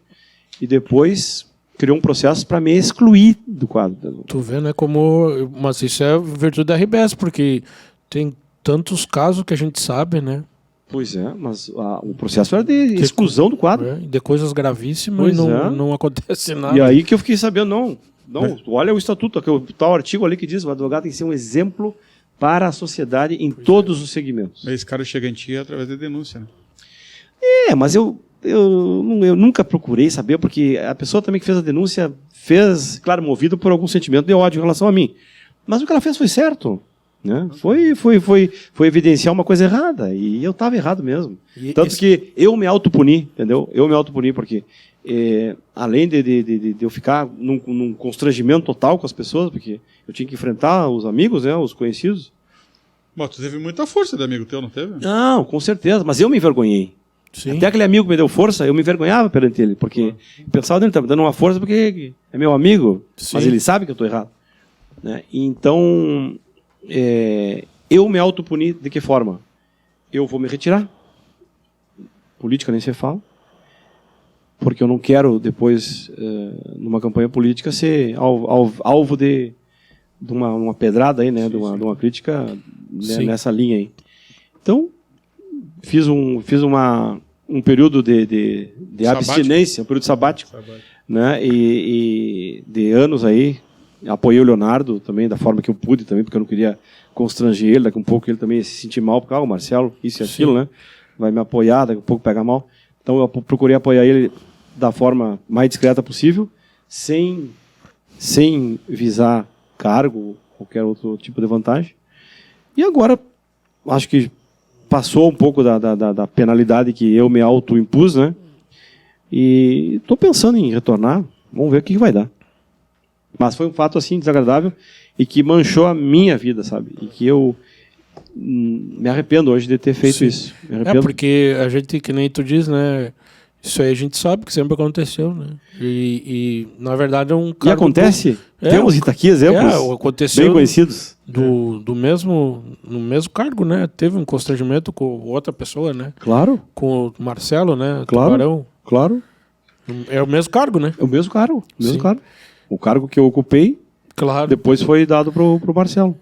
C: E depois criou um processo para me excluir do quadro.
A: Tu vê, né, como... Mas isso é virtude da RBS, porque tem tantos casos que a gente sabe, né?
C: Pois é, mas o processo era de exclusão do quadro.
A: De coisas gravíssimas e não acontece nada.
C: E aí que eu fiquei sabendo, olha o estatuto, o tal artigo ali que diz que o advogado tem que ser um exemplo para a sociedade em todos os segmentos.
B: Esse cara chega em ti através da denúncia, né?
C: Mas eu nunca procurei saber, porque a pessoa também que fez a denúncia fez, claro, movido por algum sentimento de ódio em relação a mim. Mas o que ela fez foi certo. Né? Foi evidenciar uma coisa errada, e eu estava errado mesmo. Tanto que eu me autopuni, entendeu? Eu me autopuni porque, além de eu ficar num constrangimento total com as pessoas, porque eu tinha que enfrentar os amigos, né, os conhecidos.
B: Mas tu teve muita força de amigo teu, não teve?
C: Não, com certeza, mas eu me envergonhei.
A: Sim.
C: Até aquele amigo que me deu força, eu me envergonhava perante ele, porque eu pensava dele, tá me dando uma força porque é meu amigo, mas ele sabe que eu estou errado. Né? Então, eu me autopuni de que forma? Eu vou me retirar. Política nem se fala. Porque eu não quero depois, numa campanha política, ser alvo de uma pedrada aí, né? De uma crítica, né, nessa linha aí. Então, fiz um período de abstinência, um período sabático. Né? E de anos aí, apoiei o Leonardo também, da forma que eu pude também, porque eu não queria constranger ele, daqui a um pouco ele também ia se sentir mal, porque o Marcelo, isso e aquilo, né? Vai me apoiar, daqui a pouco pegar mal. Então eu procurei apoiar ele da forma mais discreta possível, sem visar cargo, qualquer outro tipo de vantagem. E agora, acho que passou um pouco da penalidade que eu me autoimpus, né? E estou pensando em retornar, vamos ver o que vai dar. Mas foi um fato assim desagradável e que manchou a minha vida, sabe? E que eu me arrependo hoje de ter feito isso.
A: Porque a gente, que nem tu diz, né? Isso aí a gente sabe que sempre aconteceu, né? E na verdade é um
C: cargo... E acontece? Temos aqui exemplos
A: aconteceu
C: bem conhecidos.
A: No mesmo cargo, né? Teve um constrangimento com outra pessoa, né?
C: Claro.
A: Com o Marcelo, né?
C: Claro.
A: Tubarão.
C: Claro.
A: É o mesmo cargo, né?
C: É o mesmo cargo. Cargo. O cargo que eu ocupei, depois foi dado pro Marcelo.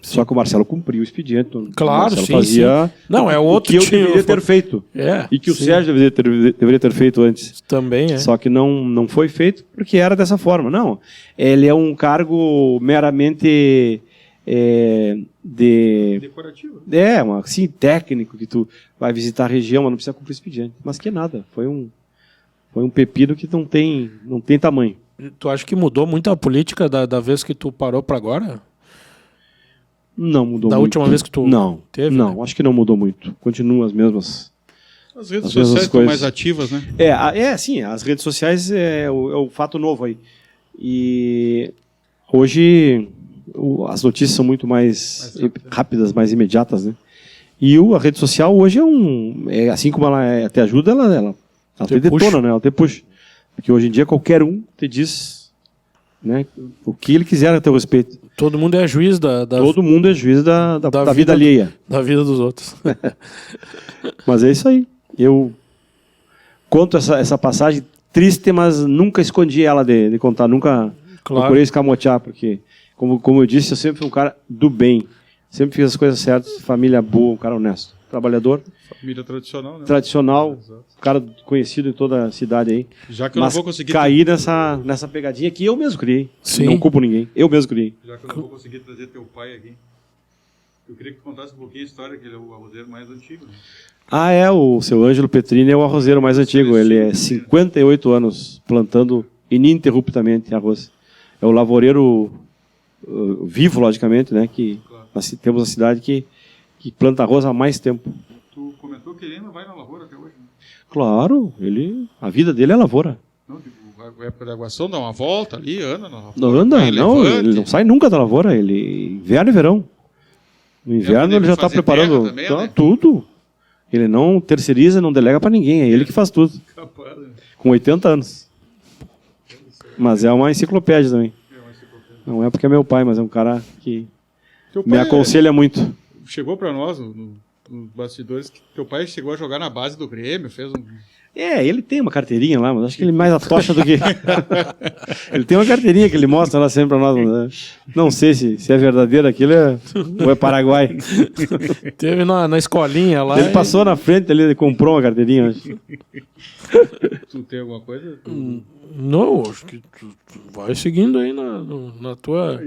C: Só que o Marcelo cumpriu o expediente.
A: Claro,
C: o Marcelo fazia
A: Não, é outro
C: o que eu deveria ter feito. E que o Sérgio deveria ter feito antes.
A: Também é.
C: Só que não foi feito porque era dessa forma. Não, ele é um cargo meramente
B: decorativo.
C: Assim, técnico, que tu vai visitar a região, mas não precisa cumprir expediente. Mas que nada, foi um pepino que não tem tamanho.
A: Tu acha que mudou muito a política da vez que tu parou para agora?
C: Não mudou muito.
A: Da última vez que tu teve?
C: Não, né? Acho que não mudou muito. Continuam as mesmas.
B: As redes sociais estão mais ativas, né?
C: Sim, as redes sociais é o fato novo aí. E hoje as notícias são muito mais rápidas, mais imediatas, né? E a rede social hoje assim como ela te ajuda, ela te detona, né? Ela te puxa. Porque hoje em dia qualquer um te diz, né, o que ele quiser a teu respeito.
A: Todo mundo é juiz
C: Todo mundo é juiz da vida alheia.
A: Da vida dos outros.
C: Mas é isso aí. Eu conto essa passagem triste, mas nunca escondi ela de contar. Nunca procurei escamotear, porque, como eu disse, eu sempre fui um cara do bem. Sempre fiz as coisas certas, família boa, um cara honesto. Trabalhador.
B: Família tradicional, né?
C: Tradicional, cara conhecido em toda a cidade aí.
B: Já que eu não vou conseguir...
C: cair nessa pegadinha que eu mesmo criei.
A: Sim.
C: Não culpo ninguém. Eu mesmo criei.
B: Já que eu não vou conseguir trazer teu pai aqui, eu queria que tu contasse um pouquinho a história, que ele é o arrozeiro mais antigo. Né?
C: O seu Ângelo Petrini é o arrozeiro mais antigo. Ele é 58 anos plantando ininterruptamente arroz. É o lavoureiro vivo, logicamente, né? Que nós temos a cidade que planta arroz há mais tempo.
B: Tu comentou que ele ainda vai na lavoura até hoje, né?
C: Claro, a vida dele é lavoura.
B: Não, a época da aguação dá uma volta ali, anda na lavoura.
C: Ele não sai nunca da lavoura, inverno e verão. No inverno ele já está preparando
B: também, né?
C: tudo. Ele não terceiriza, não delega para ninguém, é ele que faz tudo.
B: Capaz, né?
C: Com 80 anos. Mas é uma enciclopédia também. Não é porque é meu pai, mas é um cara que me aconselha muito.
B: Chegou para nós nos bastidores que teu pai chegou a jogar na base do Grêmio, fez um...
C: Ele tem uma carteirinha lá, mas acho que ele mais atocha do que... Ele tem uma carteirinha que ele mostra lá sempre para nós. Né? Não sei se é verdadeiro aquilo ou é Paraguai.
A: Teve na escolinha lá.
C: Ele passou na frente ali, ele comprou uma carteirinha. Acho.
B: Tu tem alguma coisa?
A: Não, acho que tu vai seguindo aí na tua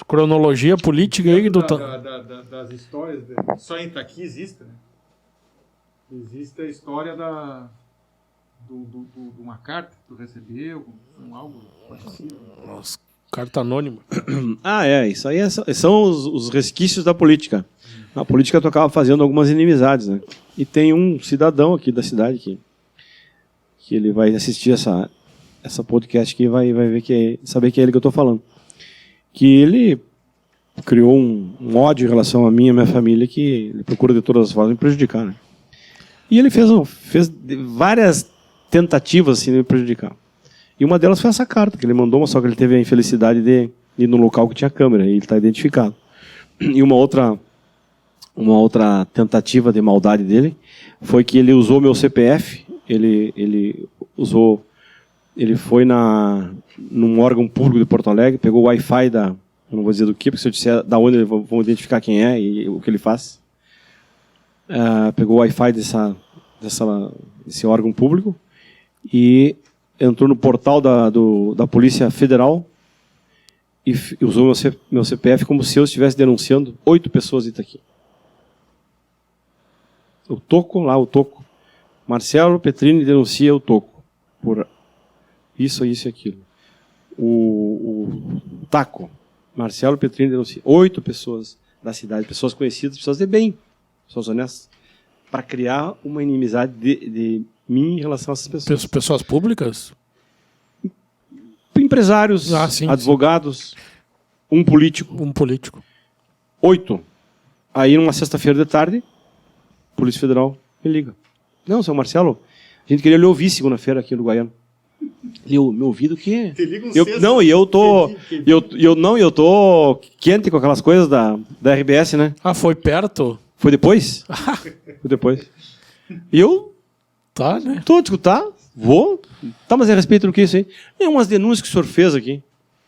A: cronologia política aí.
B: Das histórias, só em Itaqui existe, né? Existe a história de uma carta que tu recebeu, algo parecido.
A: Nossa, Carta anônima.
C: Isso aí são os resquícios da política. Na política tu acaba fazendo algumas inimizades, né? E tem um cidadão aqui da cidade que ele vai assistir essa podcast aqui e vai ver saber que é ele que eu estou falando. Que ele criou um ódio em relação a mim e a minha família que ele procura de todas as formas me prejudicar, né? E ele fez várias tentativas assim, de me prejudicar. E uma delas foi essa carta que ele mandou, mas só que ele teve a infelicidade de ir no local que tinha câmera, e ele está identificado. E uma outra tentativa de maldade dele foi que ele usou meu CPF, ele foi num órgão público de Porto Alegre, pegou o Wi-Fi eu não vou dizer do que, porque se eu disser da onde eles vão identificar quem é e o que ele faz. Pegou o Wi-Fi desse órgão público e entrou no portal da Polícia Federal e usou meu CPF como se eu estivesse denunciando 8 pessoas de Itaqui. O Toco. Marcelo Petrini denuncia o Toco por isso e aquilo. O Taco. Marcelo Petrini denuncia 8 pessoas da cidade, pessoas conhecidas, pessoas de bem, pessoas honestas, para criar uma inimizade de mim em relação a essas pessoas.
A: Pessoas públicas?
C: Empresários, advogados, um político. 8. Aí, numa sexta-feira de tarde, a Polícia Federal me liga. Não, seu Marcelo, a gente queria lhe ouvir segunda-feira aqui no Guaiana. Me ouvi do quê? Eu tô quente com aquelas coisas da RBS, né?
A: Foi perto?
C: Foi depois? Foi depois. E eu...
A: Tá, né?
C: Tô a escutar, vou. Tá, mas é a respeito do que isso aí? Tem umas denúncias que o senhor fez aqui.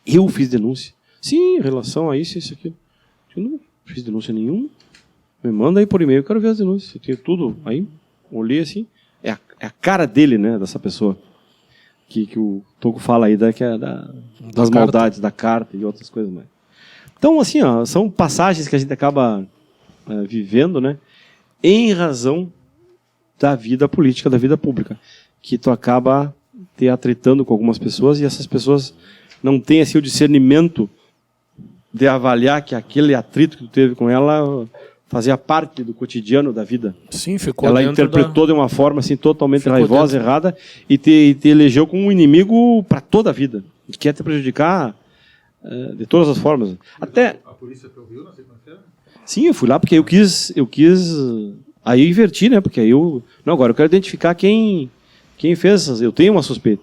C: Eu fiz denúncia. Sim, em relação a isso e isso aqui. Eu não fiz denúncia nenhuma. Me manda aí por e-mail, eu quero ver as denúncias. Eu tenho tudo aí. Olhei assim. É a cara dele, né, dessa pessoa. Que o Toco fala aí das maldades da carta e outras coisas mais. Então, assim, são passagens que a gente acaba vivendo, né, em razão da vida política, da vida pública, que tu acaba te atritando com algumas pessoas e essas pessoas não têm assim, o discernimento de avaliar que aquele atrito que tu teve com ela fazia parte do cotidiano da vida.
A: Sim, ficou
C: ela interpretou de uma forma assim, totalmente raivosa, errada, e te elegeu como um inimigo para toda a vida. E quer te prejudicar de todas as formas. Até...
B: A polícia te ouviu na segunda-feira?
C: Sim, eu fui lá porque eu quis... Aí eu inverti, né? Porque aí não, agora eu quero identificar quem fez. Eu tenho uma suspeita.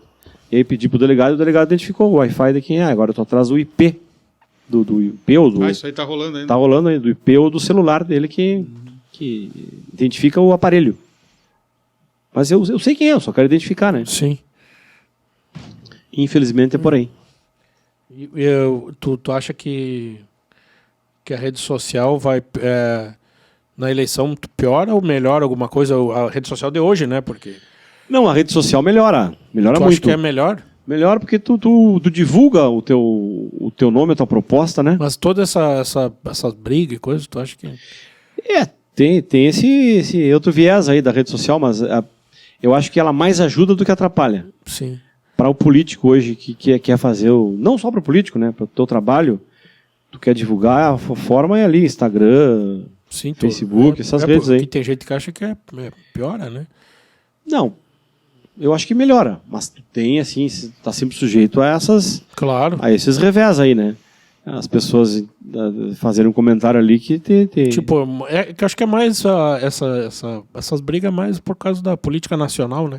C: E aí pedi pro delegado, e o delegado identificou o Wi-Fi de quem é. Agora eu tô atrás do IP. Do IP ou do...
B: isso aí tá rolando ainda.
C: Tá rolando ainda, do IP ou do celular dele que identifica o aparelho. Mas eu sei quem é, eu só quero identificar, né?
A: Sim.
C: Infelizmente é por aí.
A: Tu acha que a rede social vai... na eleição piora ou melhora alguma coisa? A rede social de hoje, né? Porque...
C: Não, a rede social melhora. Melhora muito.
A: Acho que é melhor?
C: Melhor porque tu divulga o teu nome, a tua proposta, né?
A: Mas toda essas brigas e coisas, tu acha que...
C: Tem esse outro viés aí da rede social, mas eu acho que ela mais ajuda do que atrapalha.
A: Sim.
C: Para o político hoje que quer fazer não só para o político, né? Para o teu trabalho, tu quer divulgar, a forma é ali, Instagram,
A: sim,
C: Facebook, essas redes aí.
A: Tem gente que acha que piora, né?
C: Não, eu acho que melhora, mas tem assim, tá sempre sujeito a a esses revés aí, né? As pessoas fazerem um comentário ali que
A: Tipo, que acho que é mais essas brigas mais por causa da política nacional, né?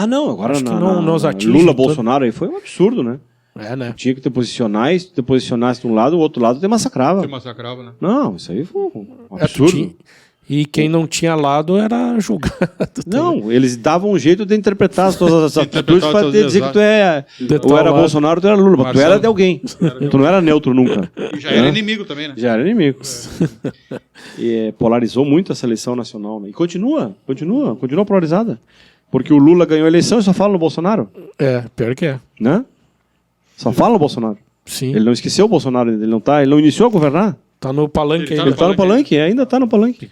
C: Não, agora
A: acho que não nos atinge
C: Lula, Bolsonaro aí foi um absurdo, né?
A: Né?
C: Tinha que te posicionar, e se te posicionasse de um lado, o outro lado te massacrava.
B: Né?
C: Não, isso aí foi um absurdo.
A: E quem não tinha lado era julgado.
C: Não, eles davam um jeito de interpretar todas as atitudes para dizer que tu ou era Bolsonaro ou tu era Lula, mas tu era de alguém. Tu não era neutro nunca.
B: E já era inimigo também, né?
C: Já era inimigo. E polarizou muito essa eleição nacional, né? E continua polarizada. Porque o Lula ganhou a eleição e só fala no Bolsonaro.
A: Pior que é.
C: Né? Só fala no Bolsonaro.
A: Sim.
C: Ele não esqueceu o Bolsonaro, ele não iniciou a governar.
A: Tá no palanque ainda.
C: Ele tá no palanque, ainda tá no palanque.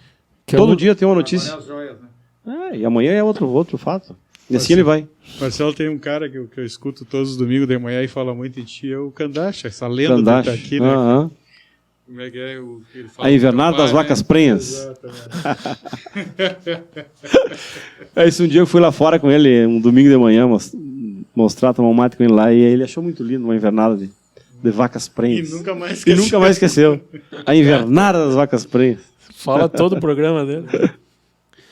C: Todo dia tem uma notícia.
B: Joias, né?
C: E amanhã é outro fato. E assim ele vai.
B: Marcelo, tem um cara que eu escuto todos os domingos de manhã e fala muito em ti, é o Candacha, essa lenda
C: Candacha.
B: dele tá aqui, né?
C: Aham.
B: Como é que é o que ele fala?
C: A invernada das vacas prenhas.
B: Exatamente.
C: Esse um dia eu fui lá fora com ele, um domingo de manhã, mostrar, tomar um mate com ele lá, e ele achou muito lindo uma invernada de vacas prenhas.
B: E nunca mais
C: E
B: esqueceu.
C: nunca mais esqueceu. A invernada das vacas prenhas.
A: Fala todo o programa dele.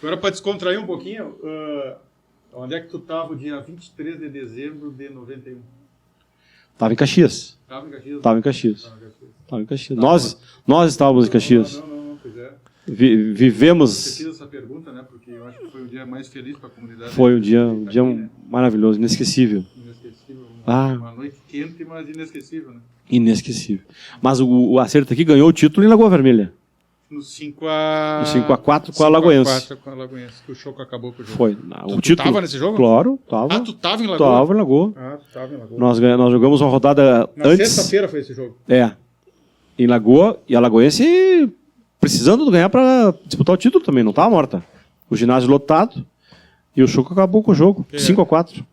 B: Agora, para descontrair um pouquinho, onde é que tu estava o dia 23 de dezembro de 91?
C: Tava em Caxias.
B: Estava em Caxias?
C: Tava em Caxias.
B: Tava em Caxias.
C: Tava em Caxias. Nós estávamos em Caxias.
B: Não, pois é. Você
C: Vivemos.
B: fez essa pergunta, né? Porque eu acho que foi o dia mais feliz para a comunidade.
C: Foi um dia
B: Aqui, né?
C: maravilhoso, inesquecível.
B: Inesquecível.
C: Ah.
B: Uma noite quente, mas inesquecível, né?
C: Inesquecível. Mas o Acerto aqui ganhou o título em Lagoa Vermelha.
B: No 5x...
C: No 5x4 com a Lagoense.
B: 5x4 com a Lagoense, que o Choco acabou com o jogo.
C: Foi.
B: Tu tava nesse jogo?
C: Claro, tava.
B: Ah, tu tava em Lagoa?
C: Tava em Lagoa.
B: Ah, tu tava em Lagoa.
C: Nós jogamos uma rodada
B: Na
C: antes.
B: sexta-feira foi esse jogo.
C: Em Lagoa, e a Lagoense precisando ganhar para disputar o título também, não estava morta. O ginásio lotado e o Choco acabou com o jogo, 5x4.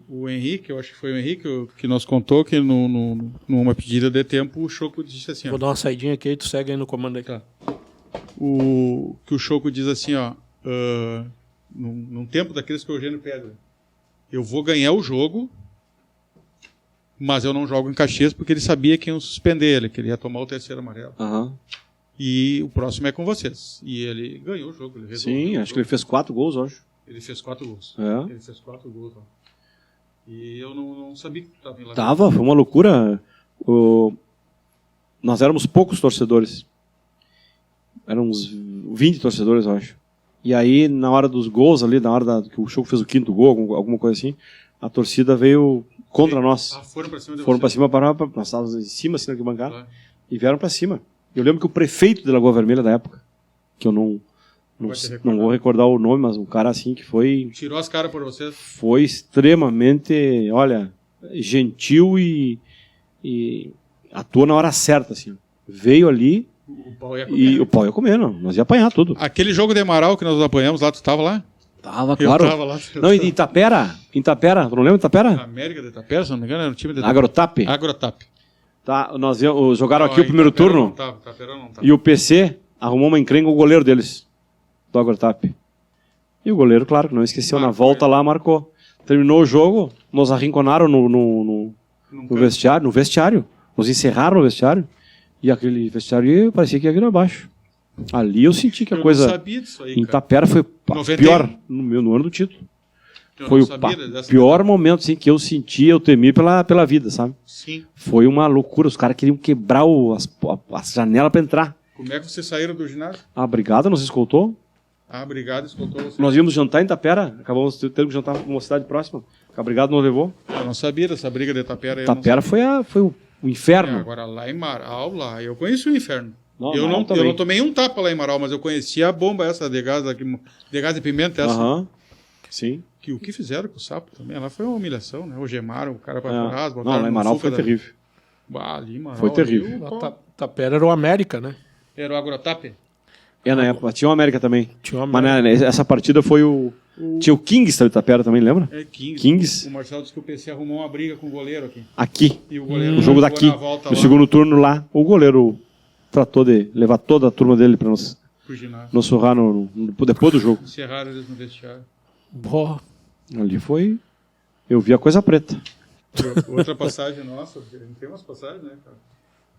B: O Henrique, eu acho que foi o Henrique que nos contou que numa pedida de tempo o Choco disse assim, ó.
A: Vou dar uma saidinha aqui e tu segue aí no comando aí.
B: Que o Choco diz assim, ó, num tempo daqueles que o Eugênio pede, eu vou ganhar o jogo, mas eu não jogo em Caxias porque ele sabia que iam suspender ele, que ele ia tomar o terceiro amarelo.
C: Uhum.
B: E o próximo é com vocês. E ele ganhou o jogo. Ele
C: Sim, acho que ele fez 4 gols hoje.
B: Ele fez 4 gols.
C: É.
B: Ele fez 4 gols. Ó. E eu não sabia que tu estava em lá.
C: Tava, foi uma loucura. Nós éramos poucos torcedores. Eram uns 20 torcedores, eu acho. E aí, na hora dos gols ali, na hora que o Choco fez o 5º gol, alguma coisa assim, a torcida veio contra nós.
B: Foram para cima de
C: Foram para
B: você.
C: cima, nós estávamos em cima, assim, na arquibancada,
B: Claro.
C: e vieram para cima. Eu lembro que o prefeito de Lagoa Vermelha da época, que eu não vou recordar o nome, mas um cara assim que
B: Tirou as caras por vocês.
C: foi extremamente, olha, gentil e atuou na hora certa, assim. Veio ali
B: O pau ia comer.
C: e o pau ia comer, não. Nós ia apanhar tudo.
B: Aquele jogo de Amaral que nós apanhamos lá, tu estava lá?
C: Tava,
B: Eu
C: claro.
B: tava lá.
C: Não, em Itapera, tu não lembra de Itapera?
B: América de Itapera, se não me engano, era um time de
C: Agrotap.
B: Agrotap.
C: Tá, jogaram aqui o primeiro
B: Itapera
C: turno.
B: Não tava, Itapera não tava.
C: E o PC arrumou uma encrenca com o goleiro deles, do Agrotap. E o goleiro, claro, que não esqueceu, na volta lá marcou. Terminou o jogo, nos arrinconaram no vestiário. Nos encerraram no vestiário. E aquele vestiário parecia que ia vir abaixo. Ali eu senti que a coisa
B: não sabia disso aí,
C: em
B: cara.
C: Tapera foi
B: 91.
C: pior no ano do título.
B: Eu
C: Foi
B: não
C: o
B: sabia dessa
C: pior momento assim, que eu senti, eu temi pela vida, sabe?
B: Sim.
C: Foi uma loucura, os caras queriam quebrar as janelas para entrar.
B: Como é que vocês saíram do ginásio?
C: A brigada nos escoltou.
B: A brigada escoltou vocês.
C: Nós íamos jantar em Tapera, acabamos tendo que jantar numa cidade próxima. A brigada nos levou.
B: Eu não sabia dessa briga de Itapera. Eu não
C: Tapera foi o inferno.
B: agora lá em Marau, lá, eu conheço o inferno.
C: Não,
B: eu,
C: Marau
B: não,
C: também.
B: eu não tomei um tapa lá em Marau, mas eu conhecia a bomba essa de gás de pimenta essa.
C: Aham. Sim.
B: Que o que fizeram com o sapo também, lá foi uma humilhação, né? Algemaram o cara para
C: É.
B: trás,
C: Não,
B: botaram
C: lá em
B: no
C: Marau
B: açúcar
C: foi terrível.
B: Ali, Marau,
C: Foi terrível.
B: ali, o
A: Tapera era o América, né?
B: Era o Agrotap.
C: Na época. Tinha o América também.
A: Tinha o
C: Mas
A: América.
C: essa partida foi tinha o Kings da Itapera também, lembra?
B: É Kings.
C: Kings.
B: O Marcelo disse que o PC arrumou uma briga com o goleiro aqui.
C: Aqui.
B: E o goleiro
C: O jogo
B: jogou
C: daqui.
B: na volta
C: No
B: lá
C: segundo turno lá, o goleiro tratou de levar toda a turma dele para nos
B: pro ginásio.
C: surrar depois do jogo.
B: Encerraram eles no vestiário.
A: Boa.
C: Ali foi. Eu vi a coisa preta.
B: Outra passagem nossa, porque não tem umas passagens, né, cara?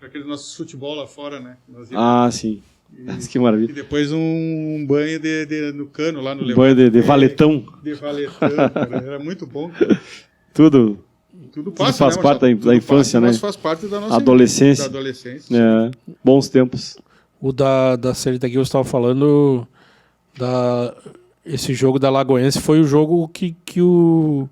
B: Aquele nosso futebol lá fora, né? Nós íamos-
C: Sim. Que maravilha.
B: E depois um banho no cano lá no
C: Um banho de valetão.
B: De valetão, cara. Era muito bom, cara.
C: Tudo.
B: Tudo passa,
C: faz
B: né,
C: parte
B: Marcelo?
C: da infância,
B: passa,
C: né?
B: Mas faz parte da nossa
C: Adolescência.
B: Da adolescência.
C: Bons tempos.
A: O da série daqui eu estava falando esse jogo da Lagoense foi o jogo que o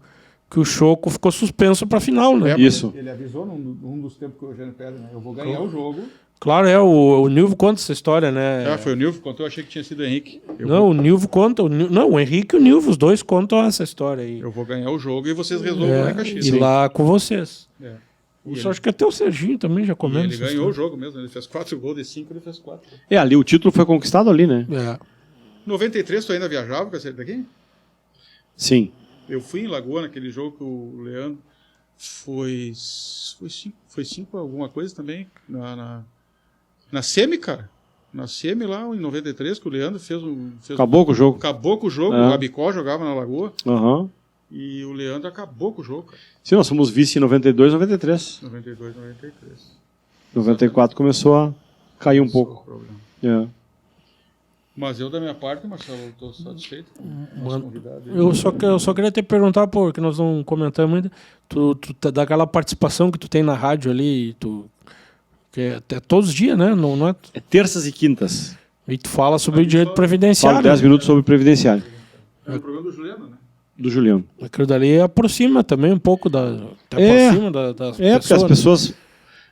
A: Choco ficou suspenso para a final, né?
C: Isso.
B: Ele avisou num dos tempos que o Eugênio pede, né? Eu vou ganhar o jogo.
A: Claro, o Nilvo conta essa história, né?
B: Foi o Nilvo que contou, eu achei que tinha sido o Henrique.
A: O Nilvo conta. O Henrique e o Nilvo, os dois contam essa história aí.
B: Eu vou ganhar o jogo e vocês resolvam lá em Caxias.
A: E lá com vocês.
B: É.
A: Acho que até o Serginho também já
B: E
A: comenta.
B: ele
A: essa
B: ganhou o
A: história.
B: jogo mesmo, ele fez 4 gols de 5, ele fez 4.
C: Ali o título foi conquistado ali, né?
B: 93 tu ainda viajava com esse daqui?
C: Sim.
B: Eu fui em Lagoa naquele jogo que o Leandro foi 5 alguma coisa também na semi, cara. Na semi lá em 93 que o Leandro fez
C: Acabou com o jogo.
B: Acabou com o jogo. O Rabicó jogava na Lagoa. E o Leandro acabou com o jogo, cara.
C: Sim, nós fomos vice em 92, 93.
B: 92, 93.
C: 94 começou a cair um pouco.
B: Mas eu, da minha parte, Marcelo, estou satisfeito com o nosso convidado.
A: Eu só queria te perguntar, porque nós não comentamos ainda, tu daquela participação que tu tem na rádio ali, que é todos os dias, né? Não é?
C: É terças e quintas.
A: E tu fala sobre o direito previdenciário.
C: Falo 10 minutos sobre previdenciário.
B: É o programa do Juliano, né?
C: Do Juliano.
A: Aquilo dali aproxima também um pouco aproxima das pessoas.
C: Porque as pessoas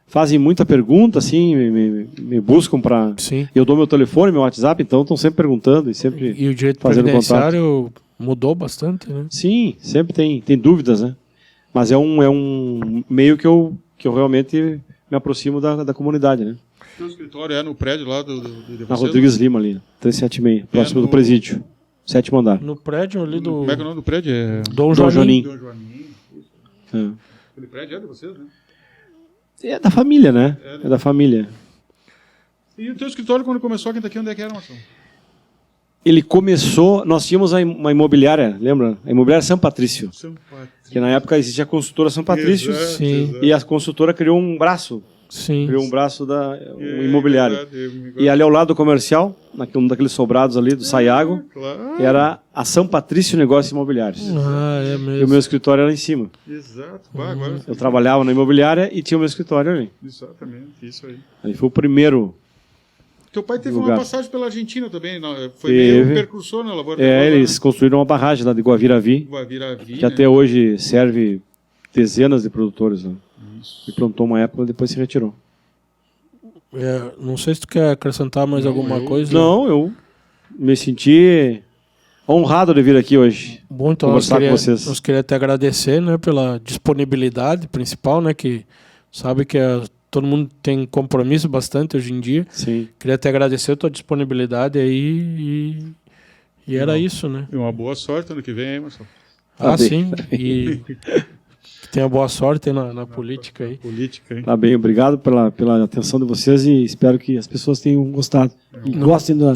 C: fazem muita pergunta, assim, me buscam para...
A: Sim.
C: Eu dou meu telefone, meu WhatsApp, então estão sempre perguntando e sempre
A: E o direito
C: fazendo
A: previdenciário mudou bastante, né?
C: Sim, sempre tem dúvidas, né? Mas é um meio que eu realmente me aproximo da comunidade, né?
B: O seu escritório é no prédio lá de
C: Na
B: vocês,
C: Rodrigues Lima ali, 376, próximo do presídio, 7º andar.
A: No prédio ali do...
B: Como é que é o nome do prédio? É
A: Dom
C: Joanim.
A: Joanim.
B: Dom Joanim. Aquele prédio é de vocês, né?
C: É da família, né? É da família.
B: E o teu escritório, quando começou aqui, onde é que era, Marcelo?
C: Ele começou... Nós tínhamos uma imobiliária, lembra? A imobiliária São Patrício.
B: São Patrício.
C: Que na época existia a consultora São Patrício.
B: Exato,
A: Sim.
B: exato.
C: E a consultora criou um braço.
A: Sim.
C: Criou um braço um imobiliário.
B: Verdade,
C: E ali ao lado do comercial, um daqueles sobrados ali do Saiago,
B: claro.
C: era a São Patrício Negócios Imobiliários.
A: É
C: E o
A: mesmo.
C: meu escritório era lá em cima.
B: Exato. Agora,
C: Eu trabalhava na imobiliária e tinha o meu escritório ali.
B: exatamente, isso aí.
C: Ali foi o primeiro.
B: Teu pai teve
C: Lugar.
B: uma passagem pela Argentina também, foi
C: Teve.
B: meio precursor na lavoura.
C: Eles construíram uma barragem lá de Guaviravi,
B: Guaviravi,
C: que até hoje serve dezenas de produtores. Né? E plantou uma época e depois se retirou.
A: Não sei se tu quer acrescentar mais alguma coisa.
C: Não, eu me senti honrado de vir aqui hoje.
A: Bom, então
C: Conversar com vocês.
A: nós queria te agradecer, né, pela disponibilidade principal, né, que sabe que todo mundo tem compromisso bastante hoje em dia.
C: Sim.
A: Queria te agradecer a tua disponibilidade aí e era isso, né?
B: E uma boa sorte ano que vem, hein, Marcelo?
A: Sim. E que tenha boa sorte na política aí.
B: Política, hein?
C: Tá bem, obrigado pela atenção de vocês e espero que as pessoas tenham gostado. E gostem na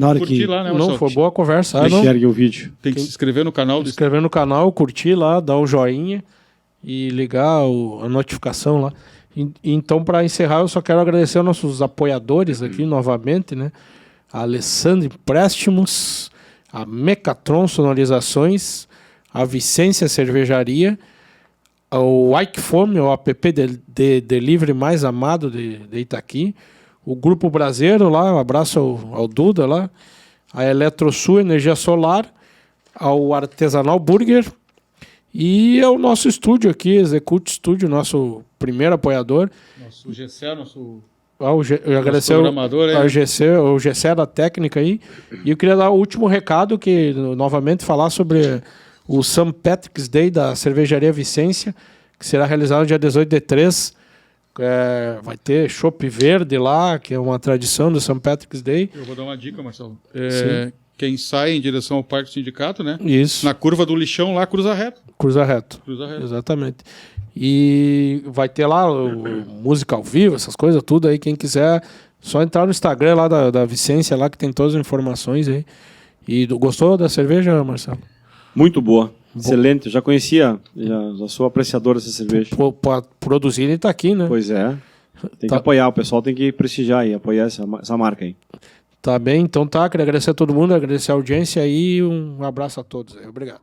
C: hora
B: curtir
C: que
B: lá, né,
A: Não,
B: Marcelo?
A: foi boa a conversa. Não?
C: enxerguem o vídeo.
B: Tem que se inscrever no canal do
A: Inscrever no canal, curtir lá, dar o joinha e ligar a notificação lá. Então, para encerrar, eu só quero agradecer aos nossos apoiadores aqui novamente, né? A Alessandro Empréstimos, a Mecatron Sonorizações, a Vicência Cervejaria, o Ikephone, o app de delivery mais amado de Itaqui, o Grupo Brasileiro lá, um abraço ao Duda lá, a Eletrosul Energia Solar, ao Artesanal Burger e ao nosso estúdio aqui, Execute Studio, nosso primeiro apoiador.
B: nosso GC, nosso
A: Eu agradecer
B: programador aí.
A: ao GC da técnica aí. E eu queria dar o último recado, que novamente falar sobre o St. Patrick's Day da Cervejaria Vicência, que será realizado no dia 18/3. Vai ter chopp verde lá, que é uma tradição do St. Patrick's Day.
B: Eu vou dar uma dica, Marcelo.
A: Sim.
B: Quem sai em direção ao Parque do Sindicato, né?
A: Isso,
B: Na curva do lixão lá, cruza reto.
A: cruza reto.
B: Cruza reto.
A: Exatamente. E vai ter lá música ao vivo, essas coisas, tudo aí. Quem quiser, só entrar no Instagram lá da Vicência, lá que tem todas as informações aí. E gostou da cerveja, Marcelo?
C: Muito boa. Excelente. Eu já conhecia, já sou apreciador dessa cerveja.
A: Produzir ele tá aqui, né?
C: Pois é. Tem que
A: Tá.
C: apoiar, o pessoal tem que prestigiar e apoiar essa marca aí.
A: Tá bem, então tá. Queria agradecer a todo mundo, agradecer a audiência e um abraço a todos. Obrigado.